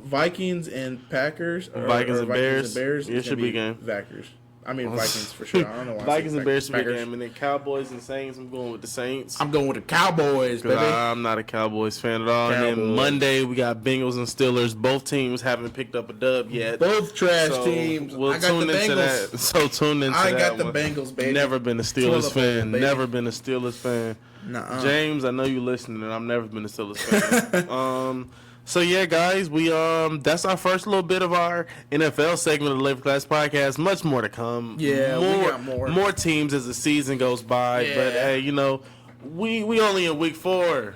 Vikings and Packers. Vikings and Bears. It should be a game. Vikings for sure. I don't know why. Vikings and Bears should be a game, and then Cowboys and Saints. I'm going with the Saints. I'm going with the Cowboys, baby. I'm not a Cowboys fan at all. Cowboys. And then Monday we got Bengals and Steelers. Both teams haven't picked up a dub yet. Both trash teams. We'll tune into Bengals. That. So tune into that. I got the Bengals, baby. Never been a Steelers fan. Never been a Steelers fan. Nuh-uh. James, I know you listening, and I've never been a Steelers fan. So yeah, guys, we that's our first little bit of our NFL segment of the Late4Class Podcast. Much more to come. Yeah, we got more teams as the season goes by. Yeah. But hey, we only in week 4.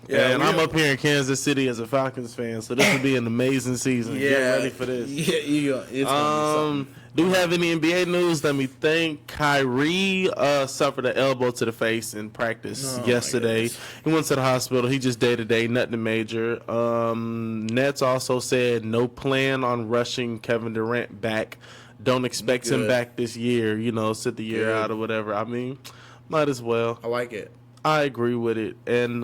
Yeah, and I'm up here in Kansas City as a Falcons fan, so this will be an amazing season. Yeah, get ready for this. Yeah, it's gonna be do we have any NBA news? Let me think. KYRIE suffered an elbow to the face in practice yesterday. He went to the hospital. He just day-to-day, nothing major. Nets also said no plan on rushing Kevin Durant back. Don't expect him back this year. Sit the year out or whatever. I mean, might as well. I like it. I agree with it. And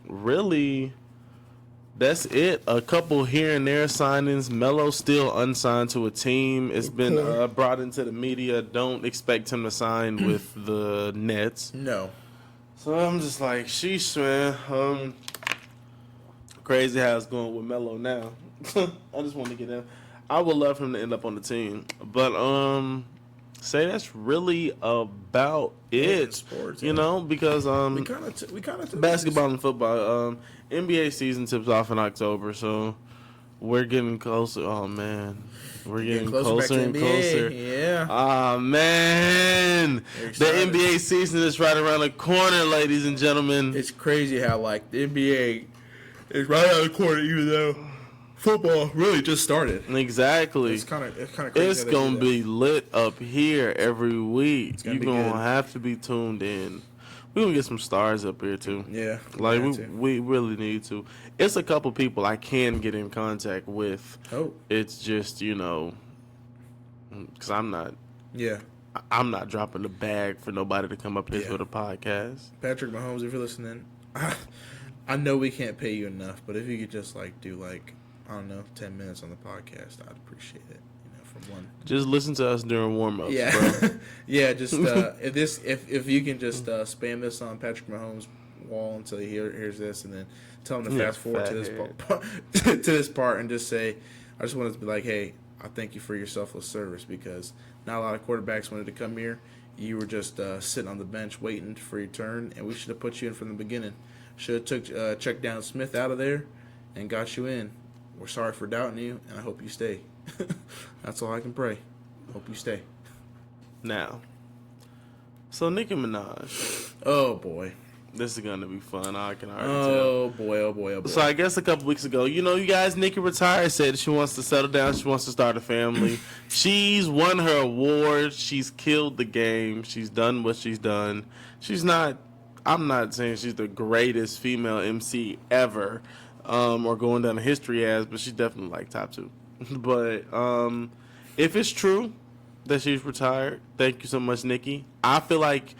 really, that's it. A couple here and there signings. Melo still unsigned to a team. It's been brought into the media. Don't expect him to sign with the Nets. No. So I'm just like, sheesh, man. Crazy how it's going with Melo now. I just want to get in. I would love him to end up on the team. But say that's really about it. Sports, because we kind of basketball and football. NBA season tips off in October, so we're getting closer. Oh man, we're getting closer and closer. Yeah. Oh man, the NBA season is right around the corner, ladies and gentlemen. It's crazy how the NBA is right around the corner, even though football really just started. Exactly. It's kind of crazy. It's gonna be lit up here every week. You're gonna have to be tuned in. We're gonna get some stars up here too. Yeah. We really need to. It's a couple people I can get in contact with. Oh. It's just, because I'm not. Yeah. I'm not dropping the bag for nobody to come up here with a podcast. Patrick Mahomes, if you're listening, I know we can't pay you enough, but if you could just do I don't know, 10 minutes on the podcast, I'd appreciate it. For one. Just listen to us during warm-ups, Yeah, bro. yeah. Just if you can just spam this on Patrick Mahomes' wall until he hears this, and then tell him to fast forward to this part, to this part, and just say, I just wanted to be like, hey, I thank you for your selfless service, because not a lot of quarterbacks wanted to come here. You were just sitting on the bench waiting for your turn, and we should have put you in from the beginning. Should have took check down Smith out of there and got you in. We're sorry for doubting you, and I hope you stay. That's all I can pray. Hope you stay. Now, so Nicki Minaj. Oh boy, this is gonna be fun. I can already tell. Oh boy, oh boy, oh boy. So I guess a couple weeks ago, you guys, Nicki retired, said she wants to settle down, she wants to start a family. She's won her award. She's killed the game. She's done what she's done. I'm not saying she's the greatest female MC ever, or going down the history as, but she's definitely like top 2. But if it's true that she's retired, thank you so much, Nicki. I feel like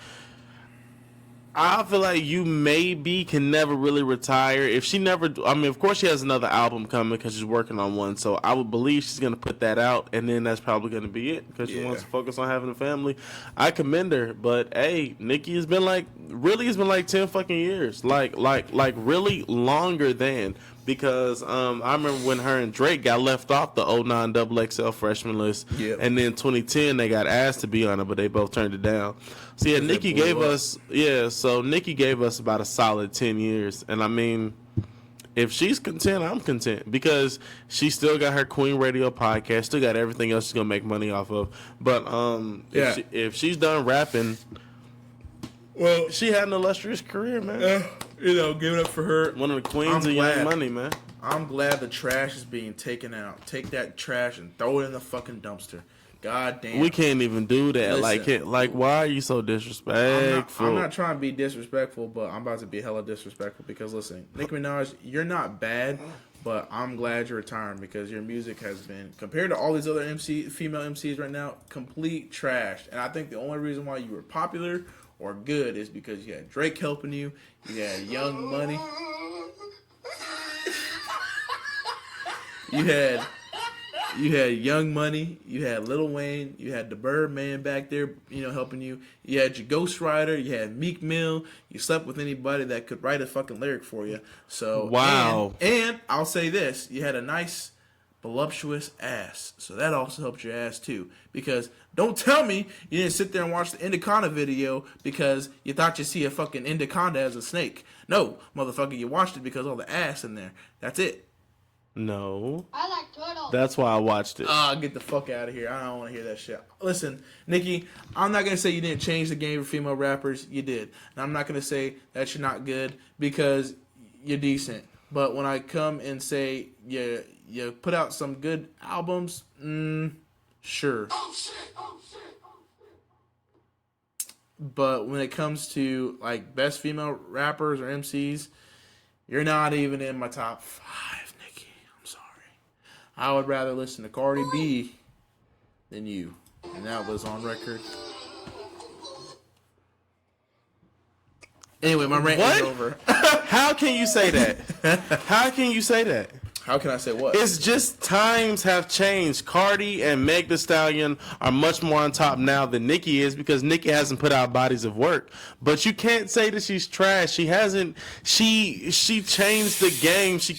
you maybe can never really retire. If she never, of course she has another album coming because she's working on one. So I would believe she's going to put that out, and then that's probably going to be it because she wants to focus on having a family. I commend her, but hey, Nicki has been like 10 fucking years, like really longer than. Because I remember when her and Drake got left off the 09 XXL freshman list, and then 2010 they got asked to be on it, but they both turned it down. So yeah, Nicki gave us about a solid 10 years, and if she's content, I'm content because she still got her Queen Radio podcast, still got everything else she's gonna make money off of. But if she's done rapping, well, she had an illustrious career, man. Give it up for her. One of the queens of Young Money, man. I'm glad the trash is being taken out. Take that trash and throw it in the fucking dumpster. God damn. We can't even do that. Listen, like why are you so disrespectful? I'm not trying to be disrespectful, but I'm about to be hella disrespectful because, listen, Nicki Minaj, you're not bad, but I'm glad you're retiring because your music has been, compared to all these other female MCs right now, complete trash. And I think the only reason why you were popular or good is because you had Drake helping you, you had Young Money, you had Young Money, you had Lil Wayne, you had the Birdman back there, helping you. You had your ghostwriter, you had Meek Mill. You slept with anybody that could write a fucking lyric for you. So wow. And I'll say this: you had a nice, voluptuous ass, so that also helped your ass too. Because don't tell me you didn't sit there and watch the Anaconda video because you thought you see a fucking anaconda as a snake. No, motherfucker, you watched it because of all the ass in there. That's it. No. I like turtles. That's why I watched it. Get the fuck out of here. I don't want to hear that shit. Listen, Nicki, I'm not going to say you didn't change the game for female rappers. You did. And I'm not going to say that you're not good because you're decent. But when I come and say you put out some good albums, sure. Oh shit, oh shit, oh shit. But when it comes to like best female rappers or MCs, you're not even in my top 5, Nicki. I'm sorry. I would rather listen to Cardi B than you. And that was on record. Anyway, my rant is over. How can you say that? How can you say that? How can I say what? It's just times have changed. Cardi and Meg Thee Stallion are much more on top now than Nicki is because Nicki hasn't put out bodies of work. But you can't say that she's trash. She hasn't. She changed the game. She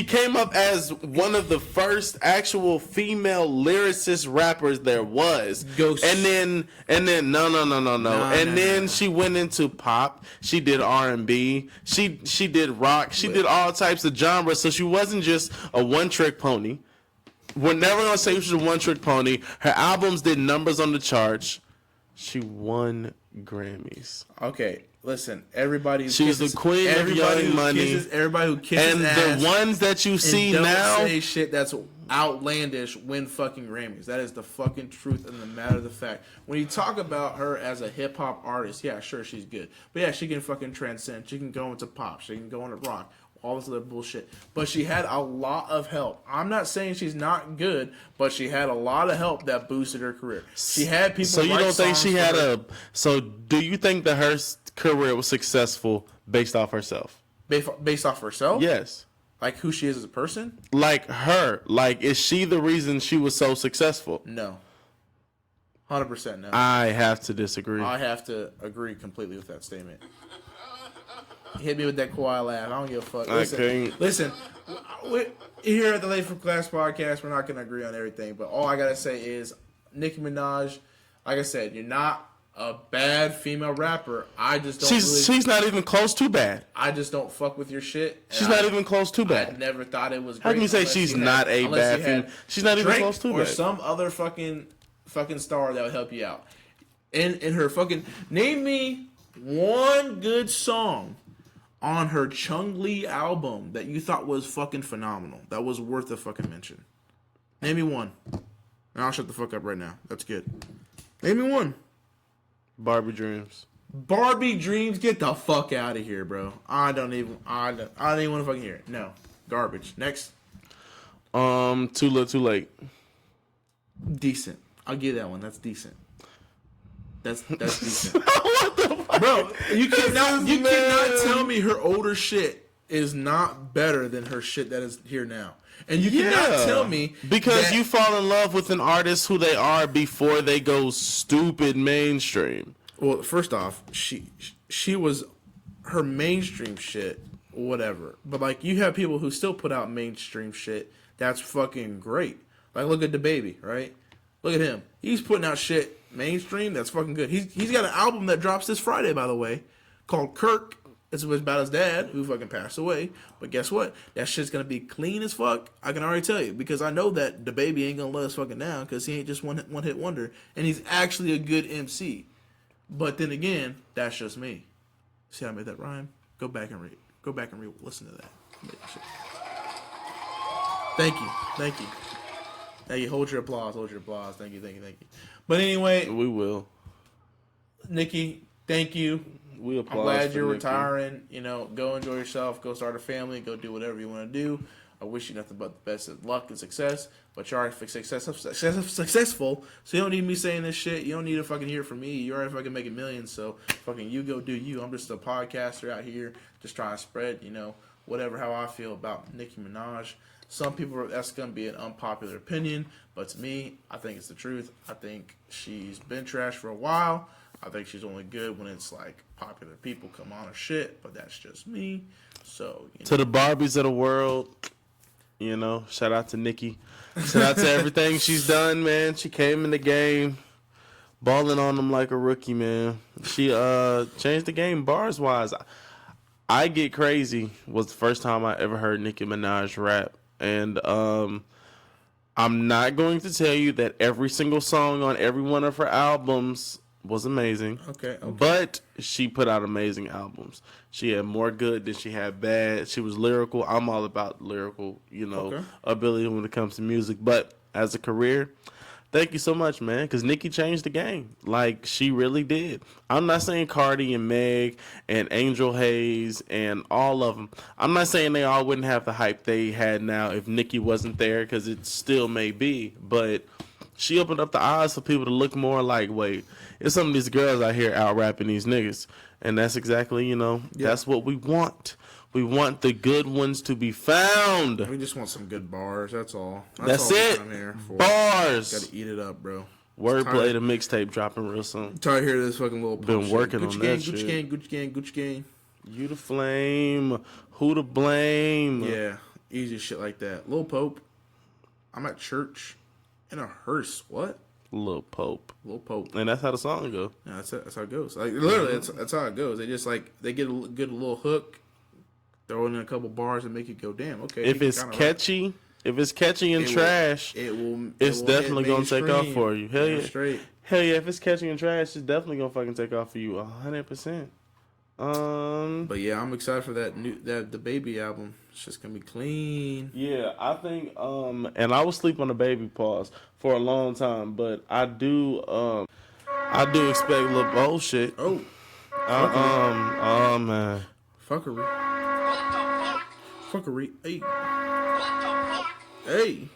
came up as one of the first actual female lyricist rappers there was. Ghost. And then no. Then she went into pop. She did R&B. She did rock. She did all types of genres. So she wasn't just a one-trick pony. We're never going to say she was a one-trick pony. Her albums did numbers on the charts. She won Grammys. Okay, listen, everybody who She's kisses, the queen of Young Money. Everybody who kisses and ass the ones that you see don't now say shit that's outlandish win fucking Grammys. That is the fucking truth and the matter of the fact. When you talk about her as a hip hop artist, yeah, sure, she's good. But yeah, she can fucking transcend. She can go into pop. She can go into rock. All this other bullshit. But she had a lot of help. I'm not saying she's not good, but she had a lot of help that boosted her career. She had people. So you don't think she had a? So do you think that her career was successful based off herself? Based off herself? Yes. Like who she is as a person? Like her. Like, is she the reason she was so successful? No. 100% no. I have to disagree. I have to agree completely with that statement. Hit me with that Kawhi laugh. I don't give a fuck. Listen, here at the Late4Class Podcast, we're not going to agree on everything, but all I got to say is Nicki Minaj, like I said, you're not a bad female rapper. I just don't She's not even close to bad. I just don't fuck with your shit. She's not even close to bad. I never thought it was great. How can you say she's not a bad female? She's not even close to bad. Or some other fucking star that would help you out. In her fucking... Name me one good song on her Chung Lee album that you thought was fucking phenomenal. That was worth a fucking mention. Name me one. And I'll shut the fuck up right now. That's good. Name me one. Barbie Dreams. Barbie Dreams, get the fuck out of here, bro. I don't even want to fucking hear it. No. Garbage. Next. Too Little Too Late. Decent. I'll give that one. That's decent. That's decent. What the fuck? Bro, you cannot tell me her older shit is not better than her shit that is here now. And you cannot tell me because you fall in love with an artist who they are before they go stupid mainstream. Well, first off, she was her mainstream shit, whatever. But like you have people who still put out mainstream shit that's fucking great. Like look at DABABY, right? Look at him. He's putting out shit mainstream that's fucking good. He's got an album that drops this Friday, by the way, called Kirk. It's about his dad, who fucking passed away. But guess what? That shit's gonna be clean as fuck. I can already tell you. Because I know that DABABY ain't gonna let us fucking down. Because he ain't just one hit wonder. And he's actually a good MC. But then again, that's just me. See how I made that rhyme? Go back and listen to that. Thank you. Hey, hold your applause. Thank you. But anyway. We will. Nikki, thank you. I'm glad you're retiring. You know, go enjoy yourself. Go start a family. Go do whatever you want to do. I wish you nothing but the best of luck and success. But you're already successful, so you don't need me saying this shit. You don't need to fucking hear from me. You're already fucking making millions, so fucking you go do you. I'm just a podcaster out here just trying to spread, you know, whatever, how I feel about Nicki Minaj. Some people, that's going to be an unpopular opinion, but to me, I think it's the truth. I think she's been trash for a while. I think she's only good when it's like popular people come on her shit, but that's just me. So to the Barbies of the world, you know, shout out to Nikki. Shout out to everything she's done, man. She came in the game, balling on them like a rookie, man. She changed the game bars wise. I Get Crazy was the first time I ever heard Nicki Minaj rap, and I'm not going to tell you that every single song on every one of her albums was amazing. Okay. But she put out amazing albums. She had more good than she had bad. She was lyrical. I'm all about lyrical, you know, ability when it comes to music. But as a career, thank you so much, man, because Nicki changed the game. Like, she really did. I'm not saying Cardi and Meg and Angel Hayes and all of them. I'm not saying they all wouldn't have the hype they had now if Nicki wasn't there, because it still may be. But she opened up the eyes for people to look more like, wait, it's some of these girls out here out rapping these niggas. And that's exactly, you know, that's what we want. We want the good ones to be found. We just want some good bars. That's all. That's all it. I'm here for. Bars. Gotta eat it up, bro. Wordplay, the mixtape dropping real soon. Tired of hearing this fucking little. Been working on that shit. Gucci gang. You the flame. Who to blame? Yeah, easy shit like that. Lil Pope. I'm at church in a hearse. What? Lil Pope. And that's how the song goes. Yeah, that's how it goes. Like literally, that's how it goes. They just like they get a little hook. Throw in a couple bars and make it go, damn, okay. If it's catchy, and trash, it's definitely going to take off for you. Hell yeah. Straight. Hell yeah, if it's catchy and trash, it's definitely going to fucking take off for you 100%. But yeah, I'm excited for that DABABY album. It's just going to be clean. Yeah, I think, and I was sleep on the baby pause for a long time, but I do expect a little bullshit. Oh. Man. Fuckery. Hey.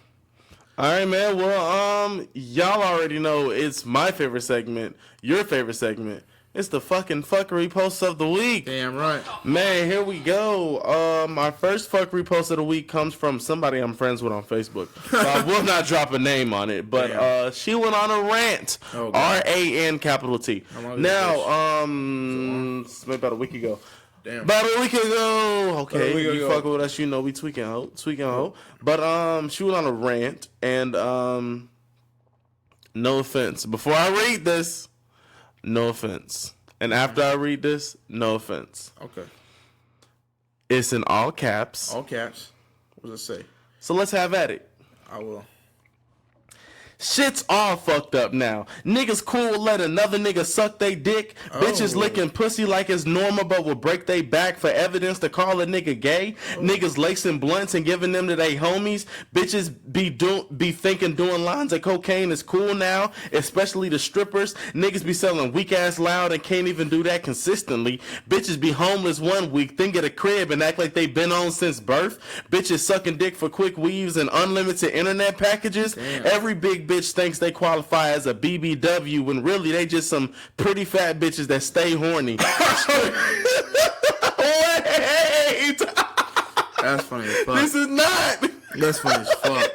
All right, man. Well, y'all already know it's my favorite segment, your favorite segment, It's the fucking fuckery post of the week. Damn right. Man, here we go. My first fuckery post of the week comes from somebody I'm friends with on Facebook. So I will not drop a name on it, but she went on a rant. RAN capital T. Now, maybe about a week ago. Damn. About a week ago. Okay, you fucking with us, you know we tweaking ho. But she went on a rant, and no offense. Before I read this, no offense. And after I read this, no offense. Okay. It's in all caps. All caps. What does it say? So let's have at it. I will. Shit's all fucked up now. Niggas cool let another nigga suck they dick. Bitches licking pussy like it's normal but will break they back for evidence to call a nigga gay. Niggas lacing blunts and giving them to they homies. Bitches be thinking doing lines of cocaine is cool now, especially the strippers. Niggas be selling weak ass loud and can't even do that consistently. Bitches be homeless one week, then get a crib and act like they been on since birth. Bitches sucking dick for quick weaves and unlimited internet packages. Damn. Every big bitch thinks they qualify as a BBW when really they just some pretty fat bitches that stay horny. Wait! That's funny as fuck. This is not. That's funny as fuck.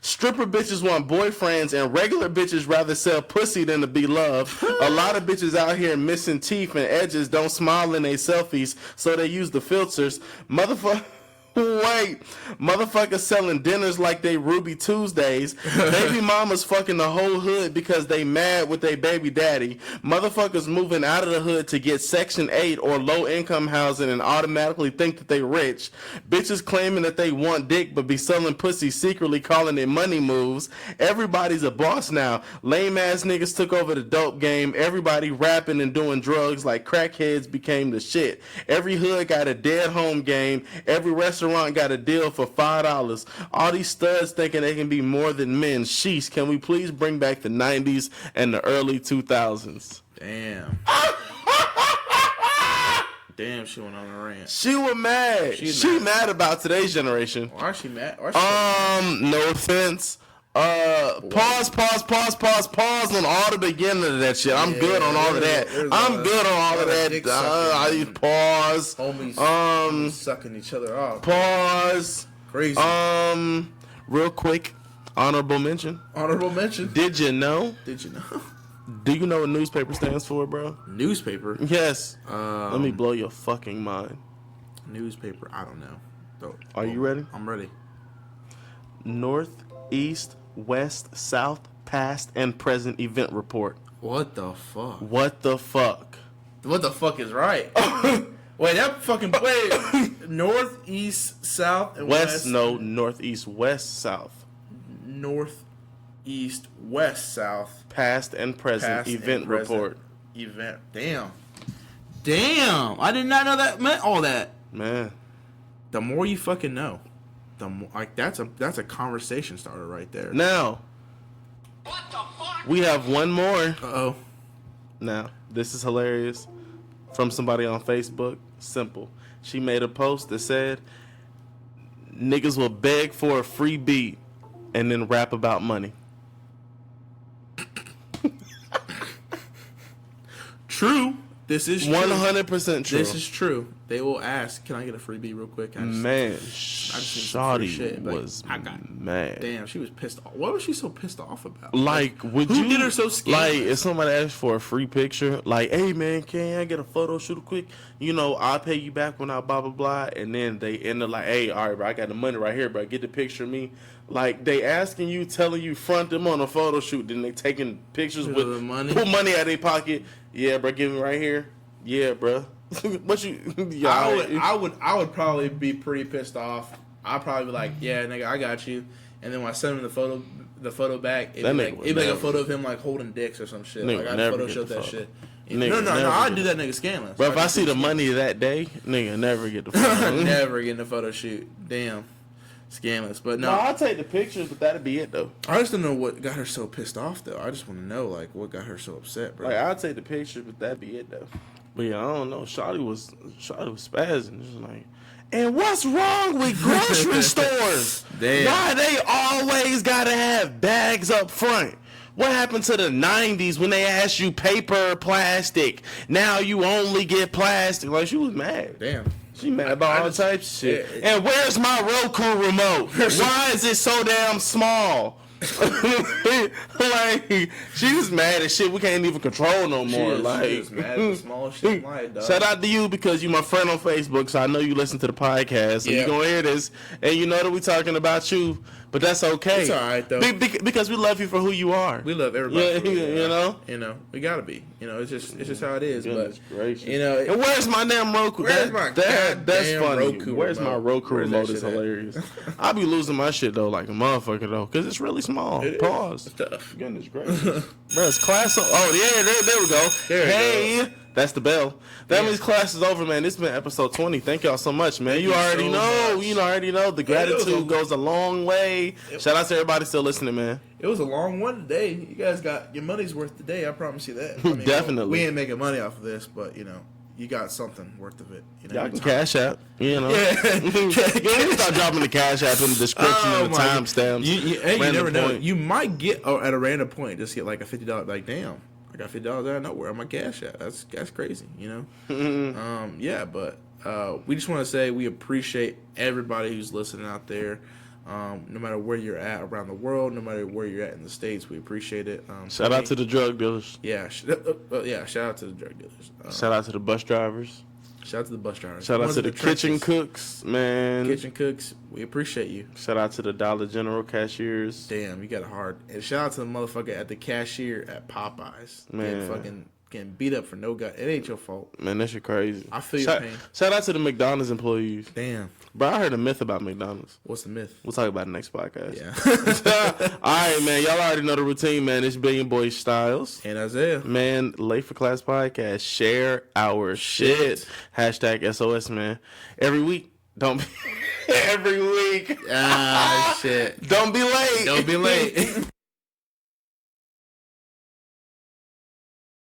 Stripper bitches want boyfriends and regular bitches rather sell pussy than to be loved. A lot of bitches out here missing teeth and edges don't smile in their selfies, so they use the filters. Motherfuckers selling dinners like they Ruby Tuesdays. Baby mamas fucking the whole hood because they mad with their baby daddy. Motherfuckers moving out of the hood to get Section 8 or low income housing and automatically think that they rich. Bitches claiming that they want dick but be selling pussy secretly calling it money moves. Everybody's a boss now. Lame ass niggas took over the dope game. Everybody rapping and doing drugs like crackheads became the shit. Every hood got a dead home game. Every restaurant got a deal for $5. All these studs thinking they can be more than men. Sheesh, can we please bring back the 90s and the early 2000s? Damn. Damn, she went on a rant. She was mad. She mad about today's generation. Why is she mad? No offense. Pause on all the beginning of that shit. I'm good on all of that. I'm good on all of that. Pause. Homies sucking each other off. Pause. Crazy. Real quick, honorable mention. Honorable mention. Did you know? Do you know what newspaper stands for, bro? Newspaper? Yes. Let me blow your fucking mind. Newspaper? I don't know. Are you ready? I'm ready. North, East, West, South, Past, and Present Event Report. What the fuck? What the fuck? What the fuck is right? Wait, that fucking... Wait. North, East, South, and West? No, North, East, West, South. North, East, West, South. Past and Present Event Report. Event. Damn. I did not know that meant all that. Man. The more you fucking know. That's a conversation starter right there. Now, What the fuck? we have one more. Uh-oh. Now, this is hilarious. From somebody on Facebook. Simple. She made a post that said, niggas will beg for a free beat and then rap about money. True. This is true. 100% true. This is true. They will ask, can I get a freebie real quick? Shawty was mad. Damn, she was pissed off. What was she so pissed off about? Like, who did her so scared? Like, if somebody asked for a free picture, like, hey, man, can I get a photo shoot quick? You know, I'll pay you back when I blah, blah, blah. And then they end up like, hey, all right, bro, I got the money right here, bro. Get the picture of me. Like, they asking you, telling you, front them on a photo shoot. Then they taking pictures with the money. Pull money out of their pocket. Yeah, bro, give me right here. Yeah, bro. What you? I would probably be pretty pissed off. I'd probably be like, yeah, nigga, I got you. And then when I send him the photo back, it'd be like a photo of him like holding dicks or some shit. Like I photoshopped that shit. No, I'd do that nigga scandalous. Bro, if I see the money that day, nigga, never get the photo. Never get in the photo shoot. Damn. Scandalous. But no, I'll take the pictures, but that'd be it though. I just don't know what got her so pissed off though. I just want to know like what got her so upset, bro. Like I'll take the pictures, but that'd be it though. But yeah, I don't know. Shawty was spazzing. Just like, and what's wrong with grocery stores? Damn. Why they always gotta have bags up front? What happened to the 90s when they asked you paper or plastic? Now you only get plastic. Like, she was mad. Damn. She mad about all types of shit. And where's my Roku remote? Why is it so damn small? Like, she was mad at shit we can't even control no more. She is mad at the small shit. Shout out to you because you my friend on Facebook, so I know you listen to the podcast. So you gonna hear this, and you know that we talking about you. But that's okay. It's all right though, because we love you for who you are. We love everybody. You know, we gotta be. You know, it's just how it is. Goodness gracious. You know, and where's my damn Roku? Where's my that's funny. Roku where's remote? my Roku remote? Is hilarious. I be losing my shit though, like a motherfucker though, because it's really small. Pause. It's tough. Goodness gracious, bro. It's class. There we go. Hey. That's the bell. That means class is over, man. This has been episode 20. Thank y'all so much, man. You already know. You already know. The gratitude goes a long way. Shout out to everybody still listening, man. It was a long one today. You guys got your money's worth today. I promise you that. I mean, definitely. We ain't making money off of this, but, you know, you got something worth of it. You know, y'all can cash app. You know. You start dropping the cash app in the description and the timestamps. Hey, you never know. You might get, at a random point, just get like a $50, like, damn. I got $50 out of nowhere on my cash app. That's crazy, you know. But we just want to say we appreciate everybody who's listening out there. No matter where you're at around the world, no matter where you're at in the States, we appreciate it. Shout out to the drug dealers. Yeah, shout out to the drug dealers. Shout out to the bus drivers. Shout out to the bus drivers. Shout out to the kitchen cooks, man. Kitchen cooks, we appreciate you. Shout out to the Dollar General cashiers. Damn, you got it hard. And shout out to the motherfucker at the cashier at Popeyes. Man. Getting beat up for no gut. It ain't your fault. Man, that shit crazy. I feel your pain. Shout out to the McDonald's employees. Damn. Bro, I heard a myth about McDonald's. What's the myth? We'll talk about it next podcast. Yeah. All right, man. Y'all already know the routine, man. It's Big and Boy Styles. And Isaiah. Man, Late4Class Podcast. Share our shit. Hashtag SOS, man. Every week. Don't be... Every week. Shit. Don't be late. Don't be late.